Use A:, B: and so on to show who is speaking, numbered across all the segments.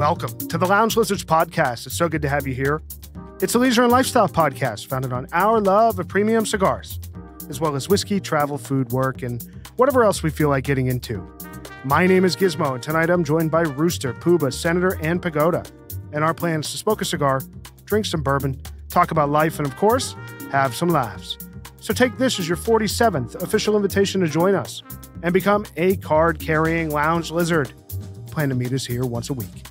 A: Welcome to the Lounge Lizards podcast. It's so good to have you here. It's a leisure and lifestyle podcast founded on our love of premium cigars, as well as whiskey, travel, food, work, and whatever else we feel like getting into. My name is Gizmo, and tonight I'm joined by Rooster, Puba, Senator, and Pagoda. And our plan is to smoke a cigar, drink some bourbon, talk about life, and of course, have some laughs. So take this as your 47th official invitation to join us and become a card-carrying lounge lizard. Plan to meet us here once a week.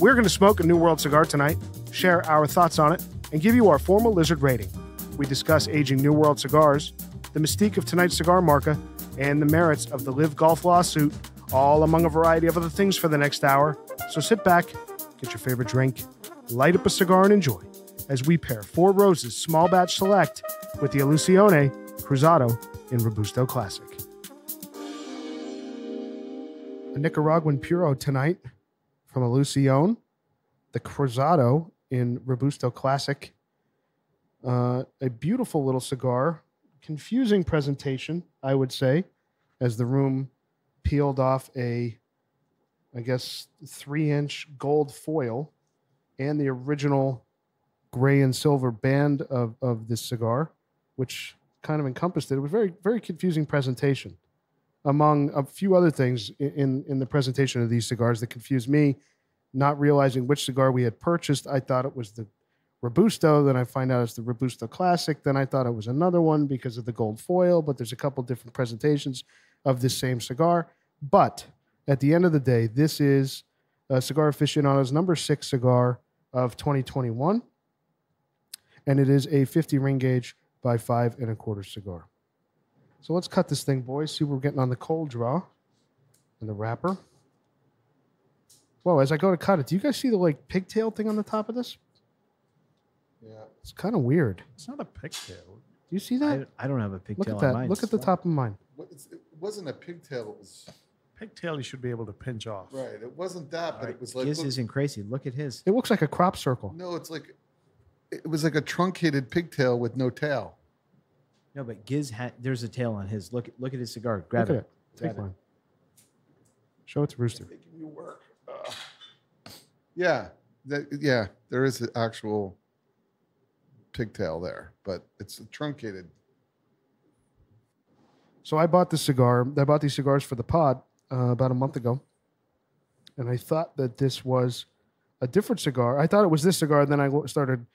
A: We're going to smoke a New World cigar tonight, share our thoughts on it, and give you our formal lizard rating. We discuss aging New World cigars, the mystique of tonight's cigar marca, and the merits of the LIV Golf lawsuit, all among a variety of other things for the next hour. So sit back, get your favorite drink, light up a cigar, and enjoy as we pair Four Roses Small Batch Select with the Illusione Cruzado Robusto Classic. A Nicaraguan Puro tonight from Illusione, the Cruzado Robusto Classic. A beautiful little cigar, confusing presentation, I would say, as the room peeled off a, I guess, 3-inch gold foil and the original gray and silver band of this cigar, which kind of encompassed it. It was very, very confusing presentation. Among a few other things in the presentation of these cigars that confused me, not realizing which cigar we had purchased. I thought it was the Robusto. Then I find out it's the Robusto Classic. Then I thought it was another one because of the gold foil, but there's a couple different presentations of this same cigar. But at the end of the day, this is Cigar Aficionado's number 6 cigar of 2021. And it is a 50 ring gauge by 5 1/4 cigar. So let's cut this thing, boys. See what we're getting on the cold draw and the wrapper. Whoa, as I go to cut it, do you guys see the like pigtail thing on the top of this?
B: Yeah.
A: It's kind of weird.
C: It's not a pigtail.
A: Do you see that?
D: I don't have a pigtail
A: Look at
D: on
A: that.
D: mine.
A: Look at the top of mine.
B: It wasn't a pigtail. It was
C: Pigtail you should be able to pinch off.
B: right. It wasn't that, but it was like
D: His isn't crazy. Look at his.
A: It looks like a crop circle.
B: no. It's like it was like a truncated pigtail with no tail.
D: No, but Giz there's a tail on his. Look at his cigar. Grab
A: Look
D: it.
A: at it. Take mine. Show it to Rooster.
B: Making you work. Yeah, there is an actual pigtail there, but it's truncated.
A: So I bought this cigar. I bought these cigars for the pod about a month ago. And I thought that this was a different cigar. I thought it was this cigar. Then I started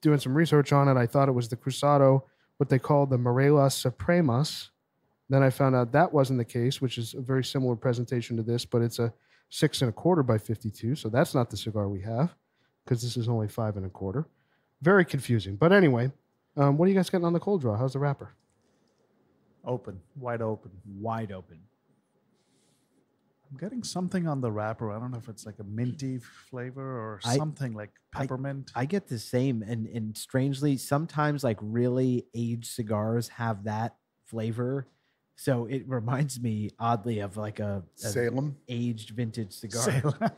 A: doing some research on it. I thought it was the Cruzado, what they call the Morelas Supremas. Then I found out that wasn't the case, which is a very similar presentation to this, but it's a 6 1/4 by 52. So that's not the cigar we have because this is only 5 1/4. Very confusing. But anyway, what are you guys getting on the cold draw? How's the wrapper?
C: Open. Wide open.
D: Wide open.
C: I'm getting something on the wrapper. I don't know if it's like a minty flavor or
D: I-
C: something like peppermint.
D: I get the same, and strangely, sometimes like really aged cigars have that flavor. So it reminds me oddly of like a
B: Salem
D: aged vintage cigar.
C: Salem.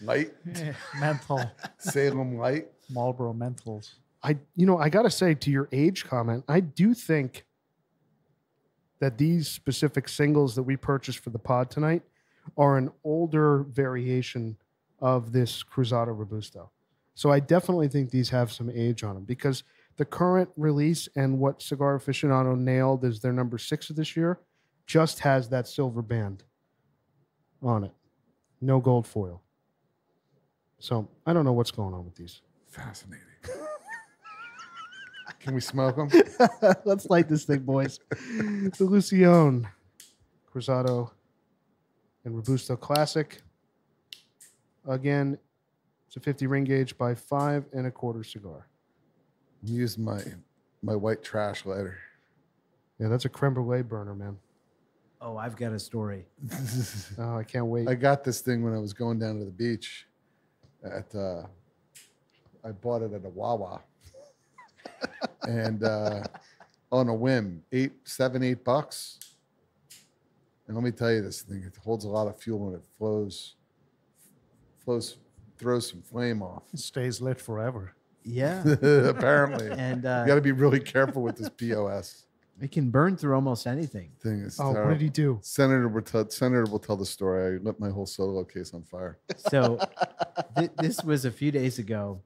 B: Light,
C: Yeah, menthol.
B: Salem Light.
C: Marlboro menthols.
A: I got to say to your age comment, I do think that these specific singles that we purchased for the pod tonight are an older variation of this Cruzado Robusto. So I definitely think these have some age on them because the current release and what Cigar Aficionado nailed as their number 6 of this year just has that silver band on it. No gold foil. So I don't know what's going on with these.
B: Fascinating. Can we smoke them?
A: Let's light this thing, boys. The Illusione Cruzado Robusto Classic. Again, it's a 50 ring gauge by 5 1/4 cigar.
B: Use my white trash lighter.
A: Yeah, that's a creme brulee burner, man.
D: Oh, I've got a story.
A: Oh, I can't wait.
B: I got this thing when I was going down to the beach. I bought it at a Wawa, and on a whim, $8 bucks. And let me tell you, this thing, it holds a lot of fuel and it throws some flame off.
C: It stays lit forever.
D: Yeah.
B: Apparently.
D: And
B: You got to be really careful with this POS.
D: It can burn through almost anything.
B: Thing is
A: Oh,
B: terrible.
A: what did he do?
B: Senator will tell the story. I lit my whole solo case on fire.
D: So this was a few days ago.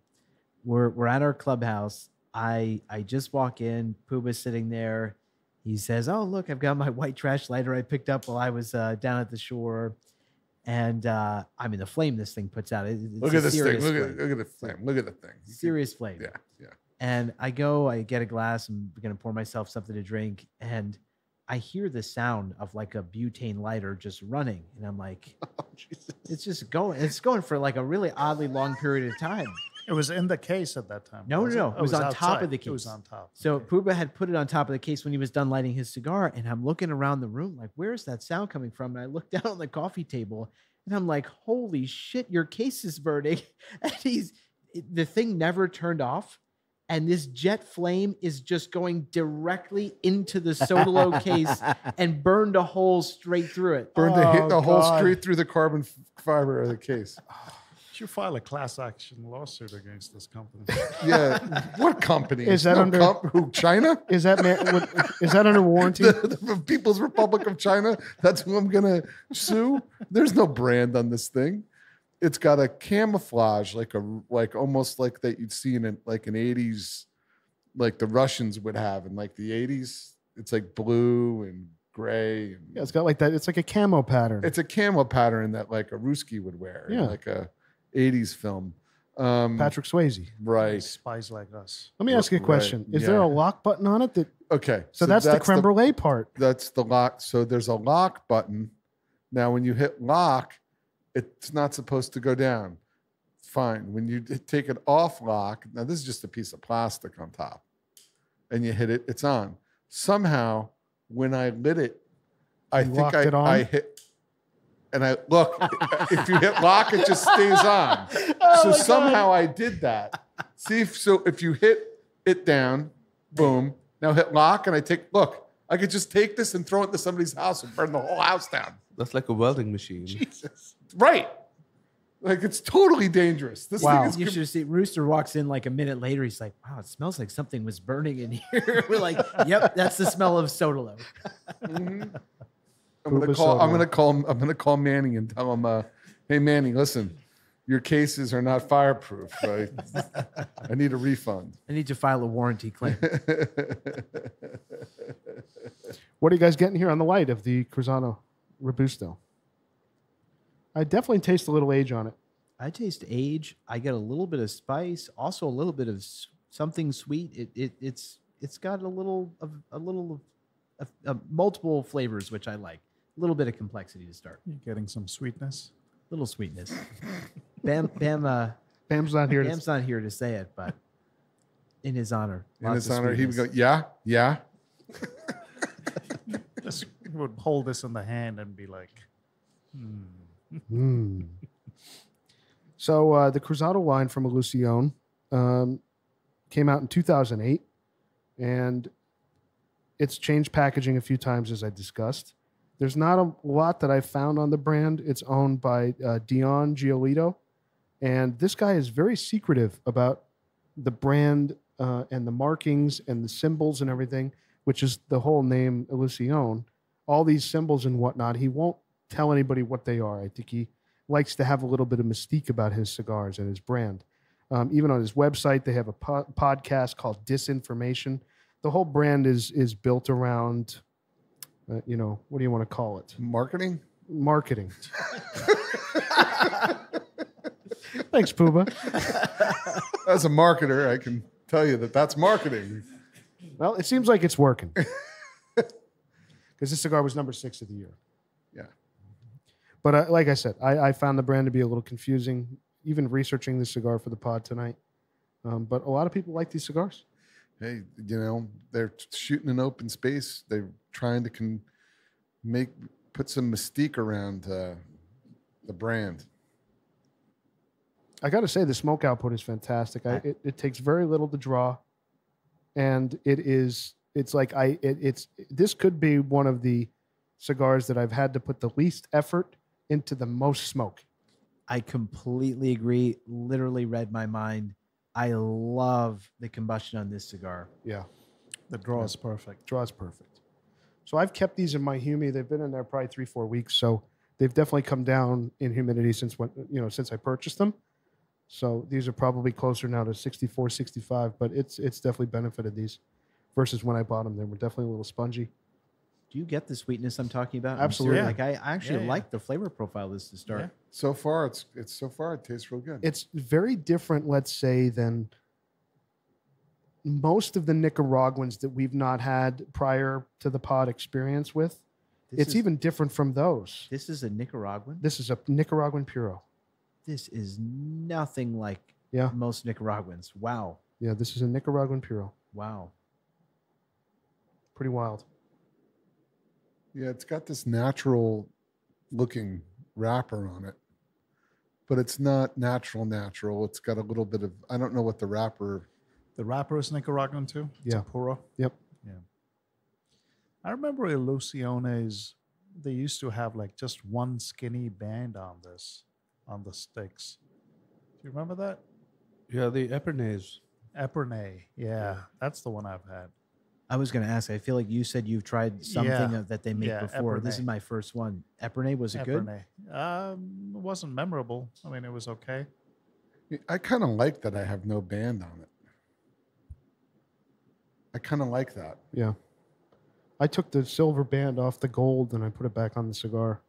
D: We're at our clubhouse. I just walk in. Puba's sitting there. He says, "Oh, look, I've got my white trash lighter I picked up while I was down at the shore." And I mean, the flame this thing puts out. It's
B: Look at this thing.
D: serious
B: Look
D: flame.
B: at the flame. Look at the thing.
D: Serious flame.
B: Yeah, yeah.
D: And I get a glass. I'm going to pour myself something to drink. And I hear the sound of like a butane lighter just running. And I'm like, it's just going. It's going for like a really oddly long period of time.
C: It was in the case at that time.
D: No. It was on top
C: outside.
D: of the case.
C: It was on top.
D: So Puba had put it on top of the case when he was done lighting his cigar. And I'm looking around the room like, where's that sound coming from? And I look down on the coffee table and I'm like, holy shit, your case is burning. And the thing never turned off. And this jet flame is just going directly into the Sotolo case and burned a hole straight through it.
B: Burned the hole straight through the carbon fiber of the case.
C: You file a class action lawsuit against this company.
B: Yeah. What company?
A: Is that under
B: who? China?
A: Is that under warranty?
B: The People's Republic of China? That's who I'm going to sue? There's no brand on this thing. It's got a camouflage, like almost like that you'd see in like an 80s, like the Russians would have in like the 80s. It's like blue and gray. And
A: Yeah, it's got like that. It's like a camo pattern.
B: it's a camo pattern that like a Ruski would wear in
A: Yeah.
B: like a 80s film.
A: Patrick Swayze.
B: Right.
C: Spies like us.
A: Let me ask you a
B: Right,
A: question. Is
B: yeah.
A: there a lock button on it?
B: Okay.
A: So that's the creme brulee part.
B: That's the lock. So there's a lock button. Now, when you hit lock, it's not supposed to go down. Fine. When you take it off lock, now this is just a piece of plastic on top, and you hit it, it's on. Somehow, when I lit it, I
A: You
B: think
A: locked it on?
B: I hit, and I look, if you hit lock, it just stays on. So somehow I did that. See, if you hit it down, boom, now hit lock, and I could just take this and throw it into somebody's house and burn the whole house down.
E: That's like a welding machine.
B: Jesus. Right. Like it's totally dangerous. This
A: Wow.
B: thing is
D: You should see Rooster walks in like a minute later. He's like, wow, it smells like something was burning in here. We're like, yep, that's the smell of Sotolo.
B: I'm
A: Puba
B: gonna call Manny and tell him, hey Manny, listen, your cases are not fireproof, right? I need a refund.
D: I need to file a warranty claim.
A: What are you guys getting here on the light of the Cruzado Robusto? I definitely taste a little age on it.
D: I taste age. I get a little bit of spice, also a little bit of something sweet. It's got a little of multiple flavors, which I like. A little bit of complexity to start.
C: You're getting some sweetness.
D: Little sweetness. Bam's
A: not here.
D: Bam's not here to say it, but in his honor.
B: In his
D: lots of
B: honor, he would go,
D: sweetness.
B: yeah.
C: Just would hold this in the hand and be like,
A: So the Cruzado line from Illusione came out in 2008, and it's changed packaging a few times, as I discussed. There's not a lot that I found on the brand. It's owned by Dion Giolito, and this guy is very secretive about the brand and the markings and the symbols and everything, which is the whole name Illusione. All these symbols and whatnot, he won't tell anybody what they are. I think he likes to have a little bit of mystique about his cigars and his brand. Even on his website, they have a podcast called Disinformation. The whole brand is built around, what do you want to call it?
B: Marketing?
A: Marketing. Thanks, Puba.
B: As a marketer, I can tell you that's marketing.
A: Well, it seems like it's working. Because this cigar was number 6 of the year.
B: Yeah.
A: But like I said, I found the brand to be a little confusing, even researching this cigar for the pod tonight. But a lot of people like these cigars.
B: Hey, they're shooting in open space. They're trying to put some mystique around the brand.
A: I got to say, the smoke output is fantastic. It takes very little to draw, and this could be one of the cigars that I've had to put the least effort into the most smoke.
D: I completely agree. Literally read my mind. I love the combustion on this cigar.
A: Yeah.
C: The draw is perfect.
A: Draw's perfect. So I've kept these in my humi. They've been in there probably 3-4 weeks. So they've definitely come down in humidity since since I purchased them. So these are probably closer now to 64, 65, but it's definitely benefited these versus when I bought them. They were definitely a little spongy.
D: Do you get the sweetness I'm talking about?
A: Absolutely.
D: Like I actually like the flavor profile of this to start.
C: Yeah.
B: So far, it tastes real good.
A: It's very different, let's say, than most of the Nicaraguans that we've not had prior to the pod experience with. It's even different from those.
D: This is a Nicaraguan?
A: This is a Nicaraguan Puro.
D: This is nothing like
A: Yeah.
D: most Nicaraguans. Wow.
A: Yeah, this is a Nicaraguan Puro.
D: Wow.
A: Pretty wild.
B: Yeah, it's got this natural looking wrapper on it, but it's not natural. It's got a little bit of, I don't know what the wrapper.
C: The wrapper is Nicaraguan too. It's
A: Yeah.
C: a puro.
A: Yep.
C: Yeah. I remember Illusiones, they used to have like just one skinny band on the sticks. Do you remember that?
E: Yeah, the Epernay.
C: Epernay. Yeah, that's the one I've had.
D: I was going to ask, I feel like you said you've tried something that they make
C: Yeah,
D: before. This is
C: Epernay.
D: my first one. Epernay, was it good?
C: Epernay. It wasn't memorable. I mean, it was okay.
B: I kind of like that I have no band on it. I kind of like that.
A: Yeah. I took the silver band off the gold and I put it back on the cigar.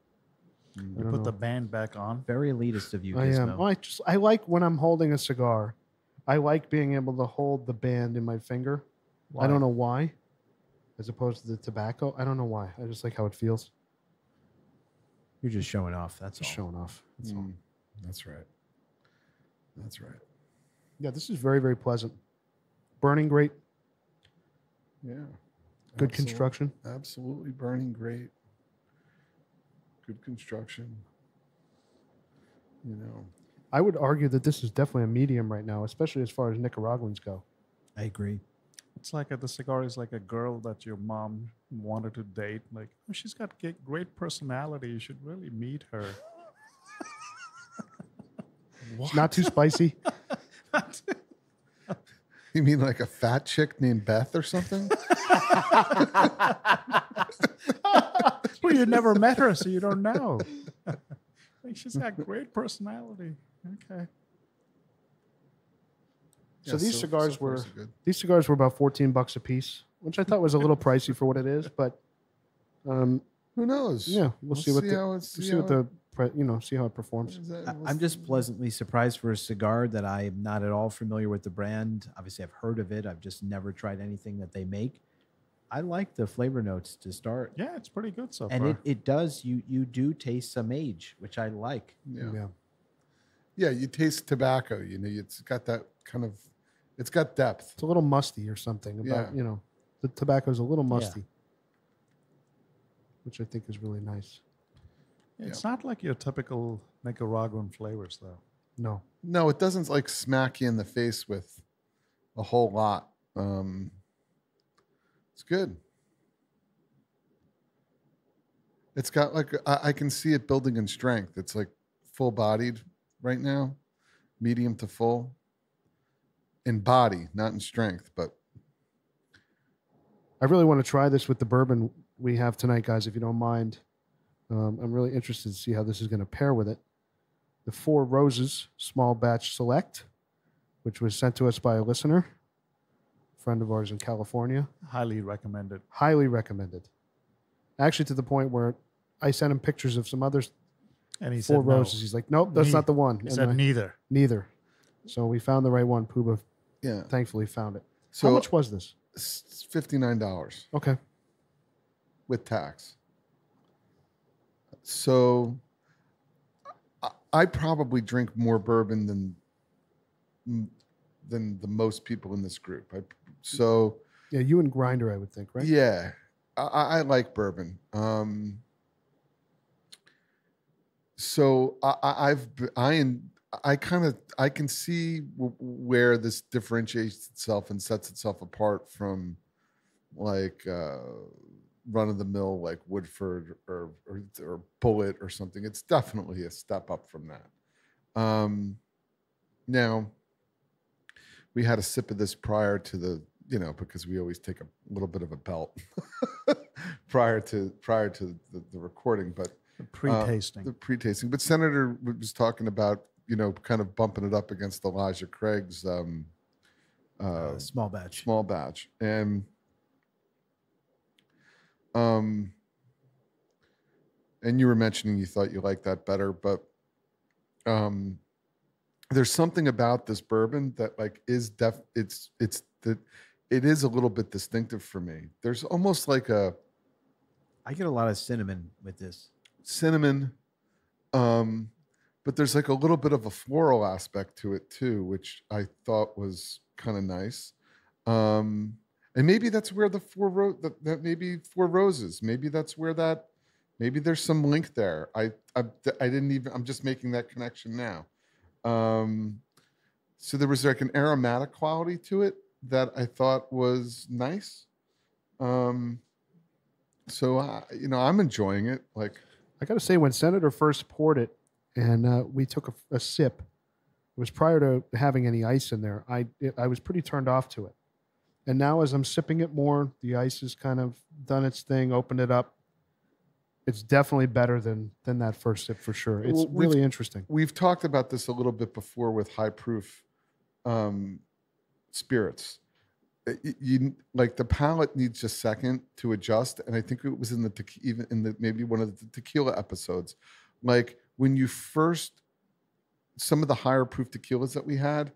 A: I
C: You
A: don't
C: put the
A: know.
C: band back on.
D: Very elitist of you,
A: I am.
D: Gizmo.
A: I like when I'm holding a cigar. I like being able to hold the band in my finger. I don't know why, as opposed to the tobacco. I don't know why. I just like how it feels.
D: You're just showing off. That's
A: Just
D: all.
A: showing off. That's all.
B: That's right. That's right.
A: Yeah, this is very, very pleasant. Burning great.
B: Yeah.
A: Good
B: Absolute-
A: construction.
B: Absolutely burning great. Good construction. You know.
A: I would argue that this is definitely a medium right now, especially as far as Nicaraguans go.
D: I agree.
C: It's like the cigar is like a girl that your mom wanted to date. Like, oh, she's got great personality. You should really meet her.
A: It's not too spicy.
B: You mean like a fat chick named Beth or something?
C: Well, you never met her, so you don't know. Like, she's got great personality. Okay.
A: So
B: Yeah,
A: these cigars
B: far,
A: were
B: so good.
A: about $14 a piece, which I thought was a little pricey for what it is, but
B: Who knows?
A: yeah, we'll see what see how it performs.
D: I'm just pleasantly surprised for a cigar that I'm not at all familiar with the brand. Obviously, I've heard of it. I've just never tried anything that they make. I like the flavor notes to start.
C: Yeah, it's pretty good so
D: And
C: far.
D: it does, you do taste some age, which I like.
B: Yeah. Yeah, you taste tobacco. You know, it's got that kind of, it's got depth.
A: It's a little musty or something about,
B: Yeah.
A: the tobacco's a little musty, which I think is really nice.
C: It's not like your typical Nicaraguan flavors, though.
A: No.
B: No, it doesn't like smack you in the face with a whole lot. It's good. It's got like, I can see it building in strength. It's like full bodied right now, medium to full in body, not in strength, but
A: I really want to try this with the bourbon we have tonight, guys, if you don't mind. I'm really interested to see how this is going to pair with it. The Four Roses Small Batch Select, which was sent to us by a listener, friend of ours in California.
C: Highly recommended.
A: Highly recommended. Actually, to the point where I sent him pictures of some others.
C: And he
A: Four
C: said no.
A: Roses. He's like, nope, that's not the one.
C: He
A: And
C: said neither.
A: neither. So we found the right one. Puba
B: yeah.
A: thankfully found it.
B: So
A: How much was this?
B: it's $59
A: Okay.
B: with tax. So I probably drink more bourbon than the most people in this group.
A: Yeah, you and Grinder, I would think, right?
B: Yeah, I like bourbon. So I can see where this differentiates itself and sets itself apart from like run of the mill like Woodford or Bullet or something. It's definitely a step up from that. Now we had a sip of this prior to you know, because we always take a little bit of a belt prior to the recording, but
C: Pre-tasting.
B: the pre-tasting. But Senator was talking about, you know, kind of bumping it up against Elijah Craig's
D: Small batch.
B: small batch, and you were mentioning you thought you liked that better, but there's something about this bourbon that like is it is a little bit distinctive for me. There's almost like
D: I get a lot of cinnamon with this.
B: cinnamon, but there's like a little bit of a floral aspect to it too, which I thought was kind of nice. And maybe that's where the that maybe Four Roses, maybe that's where that, maybe there's some link there. I didn't even, I'm just making that connection now. So there was like an aromatic quality to it that I thought was nice. So you know, I'm enjoying it. Like,
A: I got to say, when Senator first poured it and we took a sip, it was prior to having any ice in there. I was pretty turned off to it. And now as I'm sipping it more, the ice has kind of done its thing, opened it up. It's definitely better than that first sip for sure. It's
B: Well,
A: really interesting.
B: we've talked about this a little bit before with high proof spirits. You like, the palate needs a second to adjust, and I think it was in the even in the maybe one of the tequila episodes, like when you first, some of the higher proof tequilas that we had,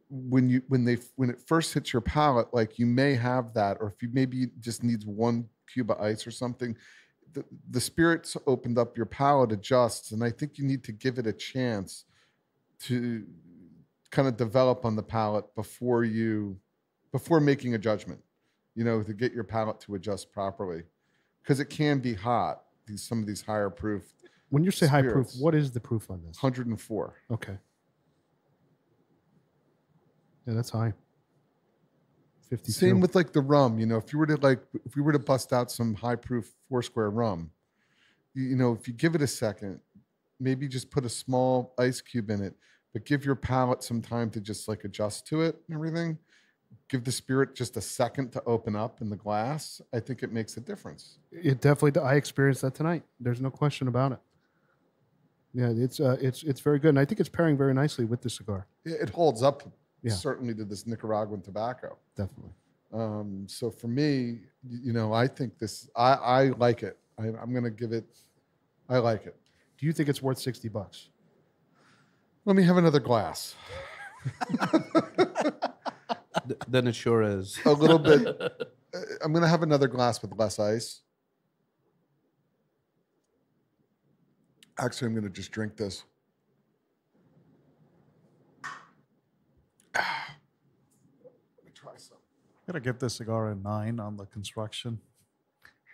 B: when it first hits your palate, like you may have that, or if you maybe just needs one Cuba ice or something, the spirits opened up, your palate adjusts, and I think you need to give it a chance to kind of develop on the palate before making a judgment, you know, to get your palate to adjust properly, because it can be hot. Some of these higher proof.
A: When you say high proof,
B: spirits.
A: what is the proof on this?
B: 104.
A: Okay. Yeah, that's high. 52.
B: Same with like the rum, you know, if we were to bust out some high proof Foursquare rum, you know, if you give it a second, maybe just put a small ice cube in it, but give your palate some time to just like adjust to it and everything. Give the spirit just a second to open up in the glass. I think it makes a difference.
A: It definitely. I experienced that tonight. There's no question about it. Yeah, it's very good, and I think it's pairing very nicely with the cigar.
B: It holds up,
A: Yeah.
B: certainly, to this Nicaraguan tobacco.
A: Definitely.
B: So for me, you know, I think this. I like it. I'm going to give it. I like it.
A: Do you think it's worth $60?
B: Let me have another glass.
E: Then it sure is.
B: A little bit. I'm going to have another glass with less ice. Actually, I'm going to just drink this. Let me try some.
C: Gotta give this cigar a 9 on the construction,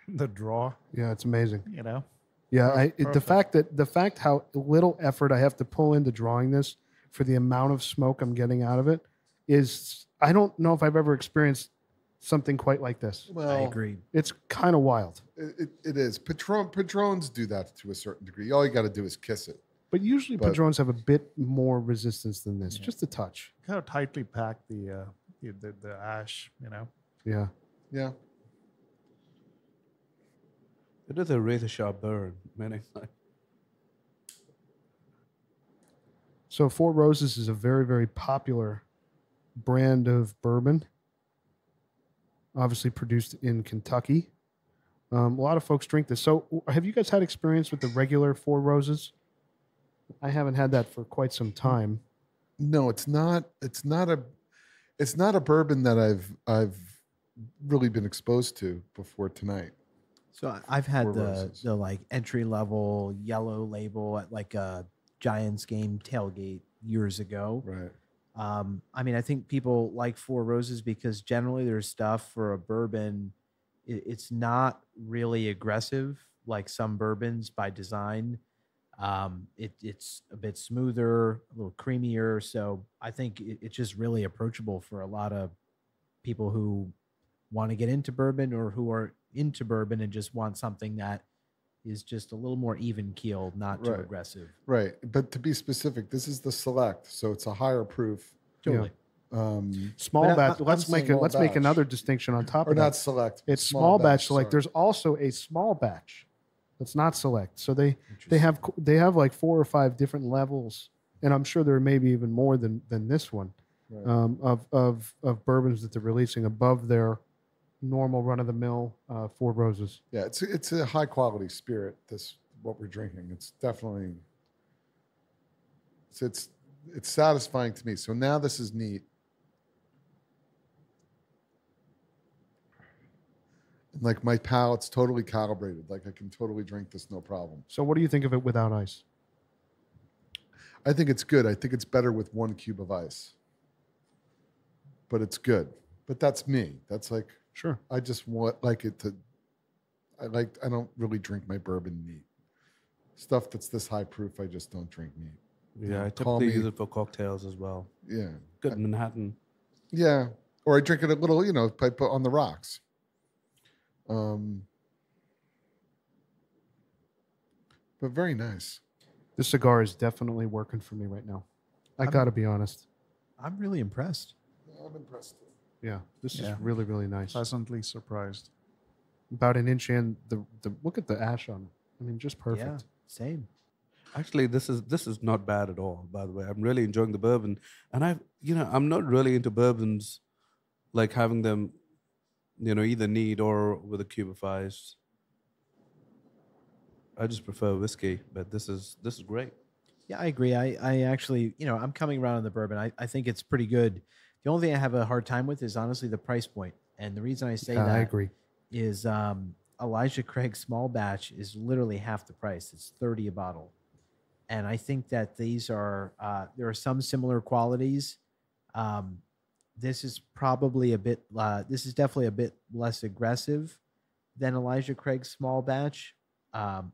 C: the draw.
A: Yeah, it's amazing.
C: You know,
A: Yeah,
C: Perfect.
A: the fact how little effort I have to pull into drawing this for the amount of smoke I'm getting out of it is, I don't know if I've ever experienced something quite like this.
B: Well,
D: I agree.
A: It's kind of wild.
B: It is. Padrones do that to a certain degree. All you got to do is kiss it.
A: But usually
B: But-
A: Padrones have a bit more resistance than this,
C: Yeah.
A: just a touch.
C: kind of tightly packed the ash. You know,
A: Yeah.
B: Yeah.
E: It is a razor sharp burn, meaning like,
A: So Four Roses is a very, very popular brand of bourbon, obviously produced in Kentucky. A lot of folks drink this. So have you guys had experience with the regular Four Roses? I haven't had that for quite some time.
B: No, it's not. It's not a bourbon that I've really been exposed to before tonight.
D: So I've had
B: Four
D: the
B: Roses.
D: like entry level yellow label at like a Giants game tailgate years ago.
B: Right.
D: I mean, I think people like Four Roses because generally their stuff for a bourbon, it's not really aggressive like some bourbons by design. It's a bit smoother, a little creamier. So I think it's just really approachable for a lot of people who want to get into bourbon or who are into bourbon and just want something that is just a little more even keeled, not too
B: Right.
D: aggressive.
B: Right. But to be specific, this is the select, so it's a higher proof.
D: Totally.
A: Small
D: But
A: batch.
D: I'm
A: Let's make
B: saying
A: let's
B: small
A: make
B: batch.
A: another distinction on top
B: or
A: of
B: not
A: that.
B: select.
A: It's small batch select.
B: sorry.
A: There's also a small batch that's not select. So they have like 4 or 5 different levels, and I'm sure there may be even more than this one
B: Right.
A: of bourbons that they're releasing above their normal run of the mill Four Roses.
B: Yeah, it's a high quality spirit. This what we're drinking. It's definitely it's satisfying to me. So now this is neat. Like my palate's totally calibrated. Like I can totally drink this no problem.
A: So what do you think of it without ice?
B: I think it's good. I think it's better with 1 cube of ice. But it's good. But that's me. That's like
A: Sure.
B: I just want like it to. I don't really drink my bourbon neat. Stuff that's this high proof, I just don't drink neat.
E: Yeah, I
B: Call
E: typically
B: me-
E: use it for cocktails as well.
B: Yeah,
E: Good Manhattan.
B: yeah. Or I drink it a little, I put on the rocks. But very nice.
A: This cigar is definitely working for me right now. I got to be honest.
D: I'm really impressed.
B: I'm impressed.
A: Yeah, this
C: Yeah.
A: is really, really nice.
C: Pleasantly surprised.
A: About an inch in. The look at the ash on it. I mean, just perfect.
D: Yeah, same.
E: Actually, this is not bad at all. By the way, I'm really enjoying the bourbon, and I'm not really into bourbons, like having them, either neat or with a cube of ice. I just prefer whiskey, but this is great.
D: Yeah, I agree. I actually, I'm coming around on the bourbon. I think it's pretty good. The only thing I have a hard time with is honestly the price point. And the reason I say
A: Yeah,
D: that
A: I agree.
D: is Elijah Craig small batch is literally half the price. It's $30 a bottle. And I think that these are there are some similar qualities. This is probably this is definitely a bit less aggressive than Elijah Craig's small batch.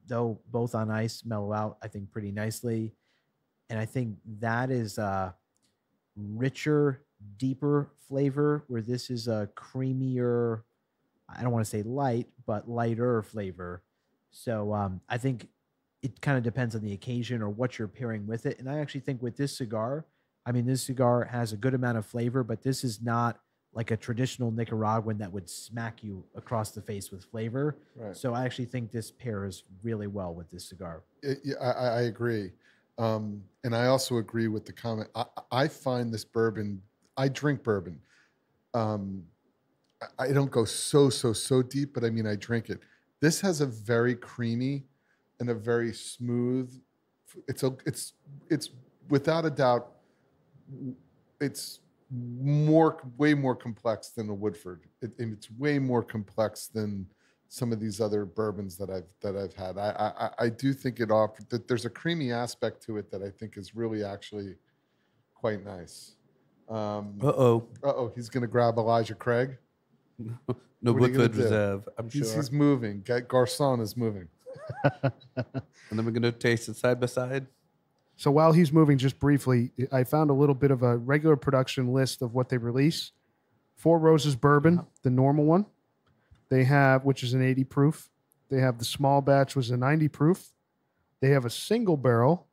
D: Though both on ice mellow out, I think, pretty nicely. And I think that is richer, deeper flavor, where this is a creamier, I don't want to say light, but lighter flavor. So I think it kind of depends on the occasion or what you're pairing with it. And I actually think with this cigar, this cigar has a good amount of flavor, but this is not like a traditional Nicaraguan that would smack you across the face with flavor.
B: Right.
D: So I actually think this pairs really well with this cigar.
B: I agree. And I also agree with the comment. I find this bourbon, I drink bourbon. I don't go so deep, but I drink it. This has a very creamy and a very smooth. It's without a doubt, it's way more complex than a Woodford. It's way more complex than some of these other bourbons that I've had. I do think it offers that there's a creamy aspect to it that I think is really actually quite nice. He's gonna grab Elijah Craig.
E: No
B: What are you gonna
E: Woodford
B: do?
E: Reserve, I'm sure.
B: He's moving. Garcon is moving.
E: And then we're going to taste it side by side.
A: So while he's moving, just briefly, I found a little bit of a regular production list of what they release. Four Roses Bourbon, the normal one. They have, which is an 80 proof. They have the small batch, which is a 90 proof. They have a single barrel,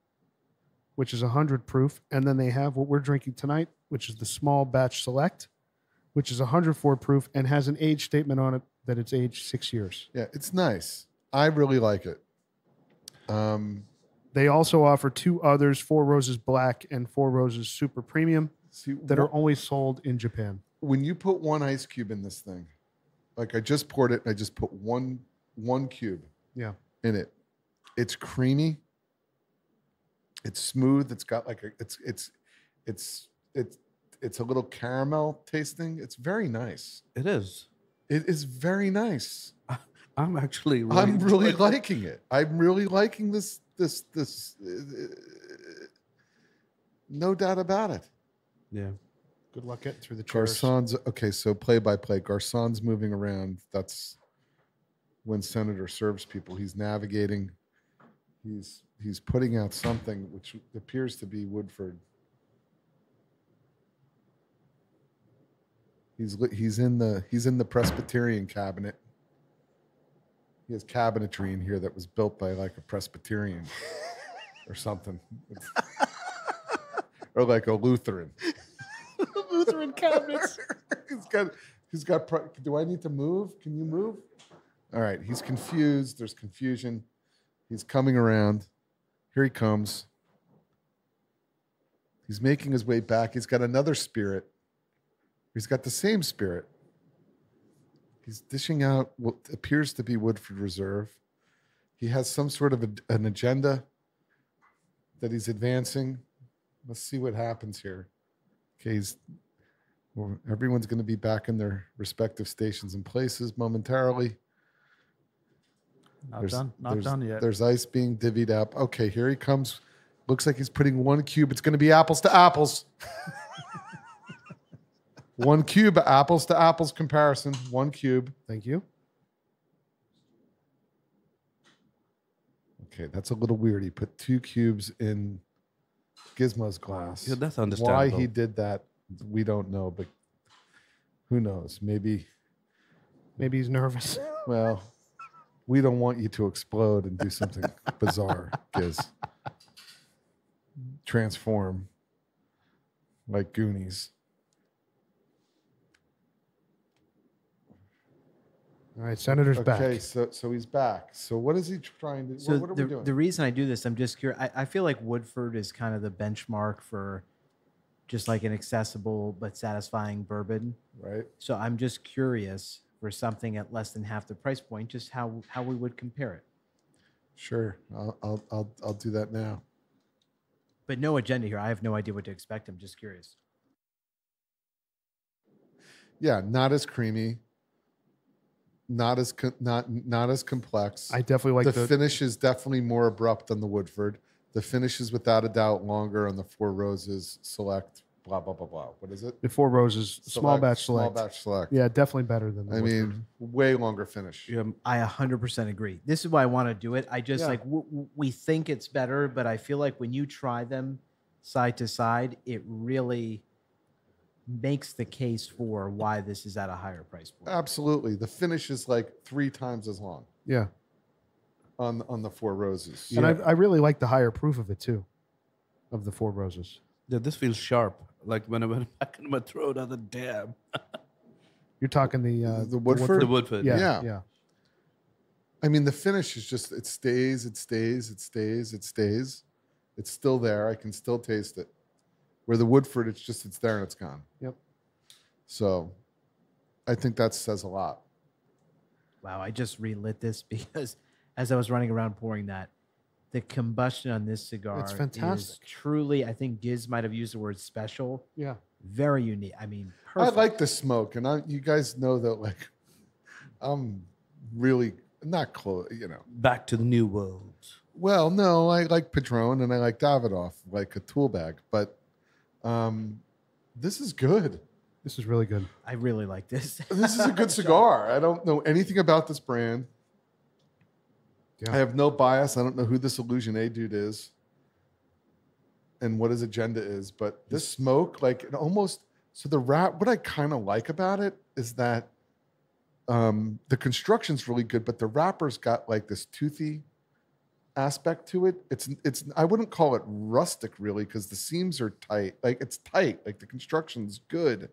A: which is 100 proof. And then they have what we're drinking tonight, which is the small batch select, which is 104 proof and has an age statement on it that it's aged 6 years.
B: Yeah, it's nice. I really like it.
A: They also offer 2 others, Four Roses Black and Four Roses Super Premium, that are only sold in Japan.
B: When you put 1 ice cube in this thing, like I just poured it and I just put one cube
A: Yeah.
B: in it. It's creamy. It's smooth. It's got like it's a little caramel tasting. It's very nice.
E: It is.
B: It is very nice.
E: I'm actually
B: I'm really
E: enjoying it.
B: liking it. I'm really liking this. No doubt about it.
E: Yeah.
A: Good luck getting through the chairs.
B: Garcon's okay. So play by play, Garcon's moving around. That's when Senator serves people. He's navigating. He's putting out something which appears to be Woodford. He's in the Presbyterian cabinet. He has cabinetry in here that was built by like a Presbyterian or something, or like a Lutheran.
D: Lutheran cabinets.
B: he's got. Do I need to move? Can you move? All right. He's confused. There's confusion. He's coming around. Here he comes. He's making his way back. He's got another spirit. He's got the same spirit. He's dishing out what appears to be Woodford Reserve. He has some sort of an agenda that he's advancing. Let's see what happens here. Okay, everyone's going to be back in their respective stations and places momentarily.
C: Not done yet.
B: There's ice being divvied up. Okay, here he comes. Looks like he's putting one cube. It's going to be apples to apples. One cube, apples to apples comparison. One cube.
A: Thank you.
B: Okay, that's a little weird. He put 2 cubes in Gizmo's glass.
E: Yeah, that's understandable.
B: Why he did that, we don't know, but who knows? Maybe
A: he's nervous.
B: Well, we don't want you to explode and do something bizarre, Giz. Transform like Goonies.
A: All right, Senator's back.
B: Okay, so he's back. So what is he trying to?
D: So
B: what are we doing?
D: the reason I do this, I'm just curious. I feel like Woodford is kind of the benchmark for just like an accessible but satisfying bourbon.
B: Right.
D: So I'm just curious for something at less than half the price point, just how we would compare it.
B: Sure, I'll do that now.
D: But no agenda here. I have no idea what to expect. I'm just curious.
B: Yeah, not as creamy. Not as complex.
A: I definitely like
B: the finish is definitely more abrupt on the Woodford. The finish is without a doubt longer on the Four Roses Select. Blah blah blah blah. What is it?
A: the Four Roses small batch select.
B: Small batch select.
A: Yeah, definitely better than the
B: I
A: Woodford.
B: mean, way longer finish.
E: Yeah,
D: I 100% agree. This is why I want to do it. I just like we think it's better, but I feel like when you try them side to side, it really makes the case for why this is at a higher price point.
B: Absolutely, the finish is like 3 times as long
A: Yeah,
B: on the Four Roses.
A: and I really like the higher proof of it too, of the Four Roses.
E: yeah, this feels sharp. Like when I went back in my throat, other damn.
A: You're talking the
B: Woodford?
E: The Woodford.
A: Yeah.
B: I mean, the finish is just it stays. It's still there. I can still taste it. Where the Woodford, it's there and it's gone.
A: Yep.
B: So I think that says a lot.
D: Wow, I just relit this because as I was running around pouring that, the combustion on this cigar
A: It's fantastic.
D: is truly, I think Giz might have used the word special.
A: Yeah.
D: Very unique. I mean, perfect.
B: I like the smoke, and you guys know that, like, I'm really not close,
E: Back to the new world.
B: Well, no, I like Padron and I like Davidoff, like a tool bag, but this is good.
A: This is really good.
D: I really like this.
B: This is a good cigar. I don't know anything about this brand.
A: Yeah.
B: I have no bias. I don't know who this Illusione dude is and what his agenda is, but this smoke, like it almost, so the wrap, what I kind of like about it is that the construction's really good, but the wrapper's got like this toothy aspect to it. It's I wouldn't call it rustic really, because the seams are tight. Like it's tight, like the construction's good,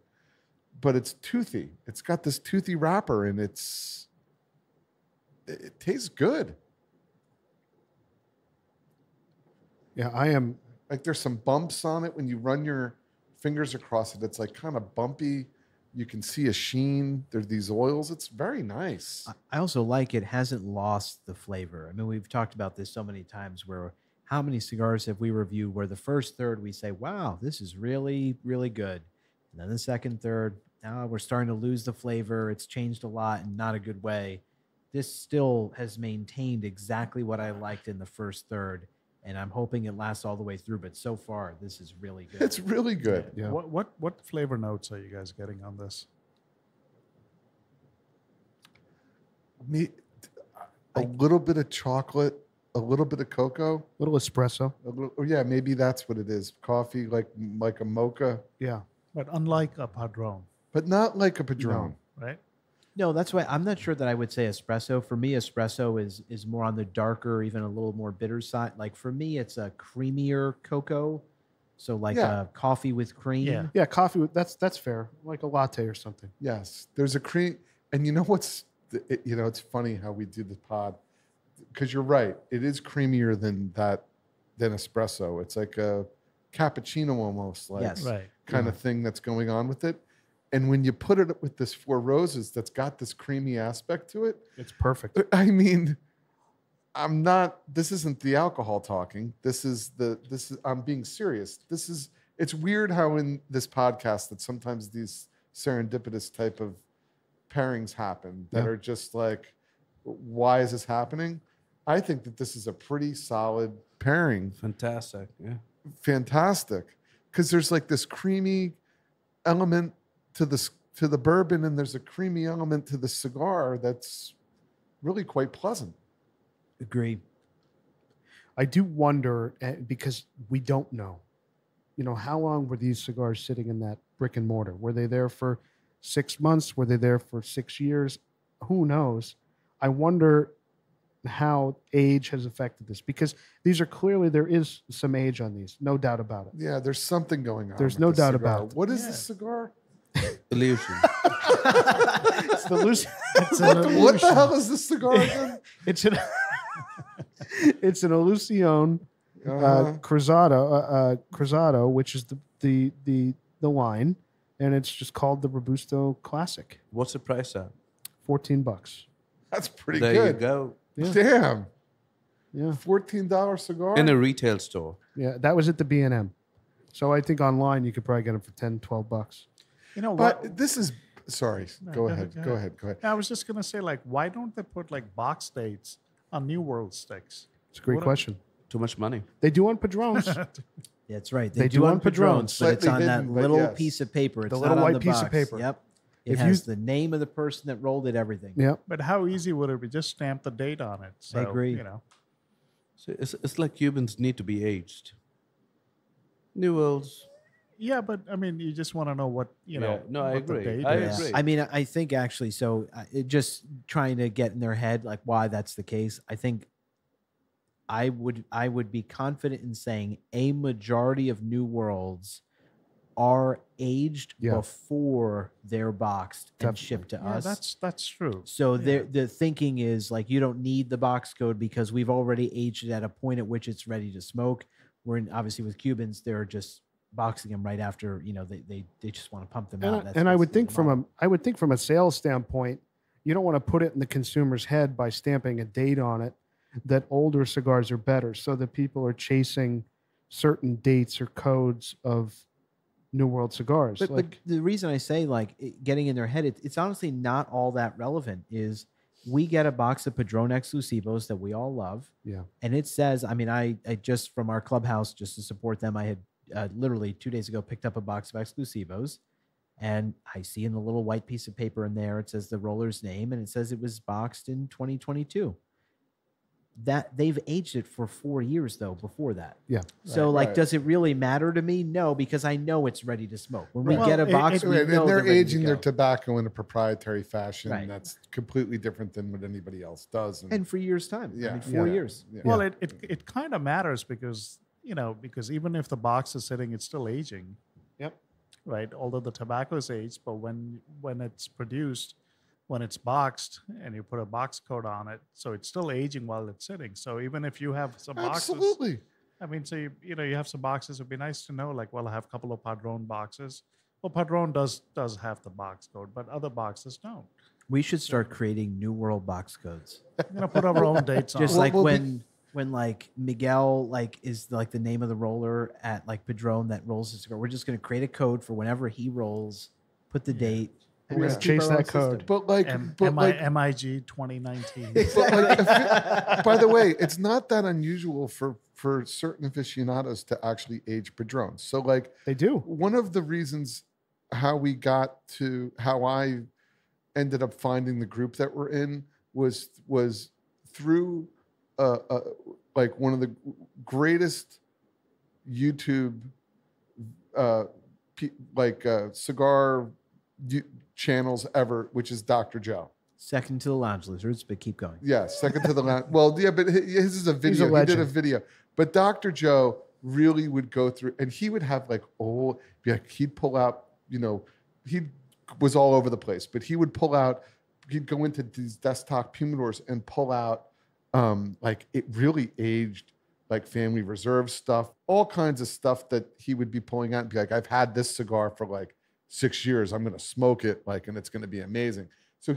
B: but it's toothy. It's got this toothy wrapper and it tastes good.
A: Yeah, I am.
B: Like there's some bumps on it when you run your fingers across it. It's like kind of bumpy. You can see a sheen. There's these oils. It's very nice.
D: I also like it hasn't lost the flavor. I mean, we've talked about this so many times where how many cigars have we reviewed where the first third we say, wow, this is really, really good. And then the second third, now we're starting to lose the flavor. It's changed a lot in not a good way. This still has maintained exactly what I liked in the first third. And I'm hoping it lasts all the way through. But so far, this is really good.
B: It's really good.
A: Yeah.
C: What flavor notes are you guys getting on this?
B: A little bit of chocolate, a little bit of cocoa,
A: Little espresso.
B: yeah, maybe that's what it is. Coffee, like a mocha,
A: Yeah.
C: But unlike a Padron,
B: but not like a Padron.
C: right?
D: No, that's why I'm not sure that I would say espresso. For me, espresso is more on the darker, even a little more bitter side. Like for me, it's a creamier cocoa So like
B: Yeah.
D: coffee with cream.
C: Yeah.
A: Yeah, coffee. That's fair. Like a latte or something.
B: Yes, there's a cream, and you know what's it's funny how we do the pod because you're right. It is creamier than espresso. It's like a cappuccino almost, like
D: Yes.
C: Right.
B: kind of thing that's going on with it. And when you put it with this Four Roses, that's got this creamy aspect to it.
A: It's perfect.
B: I mean, this isn't the alcohol talking. I'm being serious. It's weird how in this podcast that sometimes these serendipitous type of pairings happen that are just like, why is this happening? I think that this is a pretty solid pairing.
E: Fantastic. Yeah.
B: Fantastic. Because there's like this creamy element to the bourbon, and there's a creamy element to the cigar that's really quite pleasant.
D: Agree.
A: I do wonder because we don't know. How long were these cigars sitting in that brick and mortar? Were they there for 6 months? Were they there for 6 years? Who knows? I wonder how age has affected this, because these are clearly, there is some age on these, no doubt about it.
B: Yeah, there's something going on.
A: There's
B: with
A: no
B: this
A: doubt
B: cigar.
A: about it.
B: What is this cigar?
E: Illusion.
A: It's the loose.
B: What the hell is this cigar again?
A: It's an it's an Illusione Cruzado, which is the line, and it's just called the Robusto Classic.
E: What's the price at?
A: $14.
B: That's pretty
E: There
B: good.
E: you go.
A: Yeah.
B: Damn.
A: Yeah,
B: $14 cigar?
E: In a retail store.
A: yeah. That was at the B&M. So I think online you could probably get them for $10, $12.
C: You know what?
B: But this is sorry.
C: No,
B: Go ahead. Go ahead.
C: I was just gonna say, like, why don't they put like box dates on New World sticks?
A: It's a great
C: What a-
A: question.
E: Too much money.
A: They do on Padrones.
D: That's right.
A: They do on Padrones.
D: but it's
B: Slightly
D: on that
B: hidden, but
D: little
B: yes.
D: piece of paper. It's
A: The
D: not
A: little
D: on
A: white
D: the
A: piece of
D: box.
A: paper.
D: Yep. It
A: If
D: has
A: you-
D: the name of the person that rolled it, everything.
A: Yep.
C: But how easy would it be? Just stamp the date on it. So,
D: agree.
C: You know,
E: So it's like Cubans need to be aged. New Worlds.
C: yeah, but I mean, you just want to know what you know.
E: Yeah, no, I
C: what the
E: agree.
C: date
E: I
C: is.
E: agree.
D: I mean, I think actually, so just trying to get in their head like why that's the case. I think I would be confident in saying a majority of New Worlds are aged
A: Yeah.
D: before they're boxed and
A: Definitely.
D: shipped to
C: Yeah,
D: us.
C: that's true.
D: So
C: Yeah.
D: the thinking is like you don't need the box code because we've already aged it at a point at which it's ready to smoke. Obviously with Cubans, they're just boxing them right after, they just want to pump them out.
A: And I would
D: basically
A: think
D: the model.
A: I would think from a sales standpoint, you don't want to put it in the consumer's head by stamping a date on it that older cigars are better, so that people are chasing certain dates or codes of New World cigars.
D: But the reason I say getting in their head, it's honestly not all that relevant. Is we get a box of Padron Exclusivos that we all love,
A: yeah,
D: and it says, I mean, I just from our clubhouse just to support them, I had literally 2 days ago picked up a box of Exclusivos, and I see in the little white piece of paper in there it says the roller's name, and it says it was boxed in 2022. That they've aged it for 4 years though before that.
A: yeah.
D: So
B: Right.
D: does it really matter to me? No, because I know it's ready to smoke. When we
C: Right.
D: get a
C: Well,
D: box, we
B: And
D: know
B: they're
D: ready to
B: aging their
D: go.
B: tobacco in a proprietary fashion
D: Right.
B: that's completely different than what anybody else does.
D: And for years' time. I
B: Yeah.
D: mean, 4
B: Yeah.
D: years.
B: Yeah.
C: Well, it kind of matters because because even if the box is sitting, it's still aging.
A: Yep.
C: Right. Although the tobacco is aged, but when it's produced, when it's boxed and you put a box coat on it, so it's still aging while it's sitting. So even if you have some boxes,
B: Absolutely.
C: I mean, so you have some boxes. It'd be nice to know, like, well, I have a couple of Padron boxes. Well, Padron does have the box code, but other boxes don't.
D: We should start creating New World box codes.
C: We're gonna put our own dates on.
D: Just
C: it.
D: like
B: well,
D: when like Miguel is like the name of the roller at like Padron that rolls his cigar. We're just gonna create a code for whenever he rolls, put the date. and
A: We're
D: just
A: gonna
D: keep
A: chase
D: our own
A: that code.
D: system.
B: But like,
C: MIG 2019.
B: but like by the way, it's not that unusual for certain aficionados to actually age Padrones. So like
A: They do.
B: one of the reasons how I ended up finding the group that we're in was through like one of the greatest YouTube cigar channels ever, which is Dr. Joe.
D: Second to the Lounge Lizards, but keep going.
B: Yeah, second to the last. Well, yeah, but his is a video. He did a
A: legend.
B: video. But Dr. Joe really would go through, and he would have like he'd pull out, he was all over the place, but he'd go into these desktop humidors and pull out like it really aged, like family reserve stuff, all kinds of stuff that he would be pulling out and be like, I've had this cigar for like 6 years. I'm going to smoke it, and it's going to be amazing. So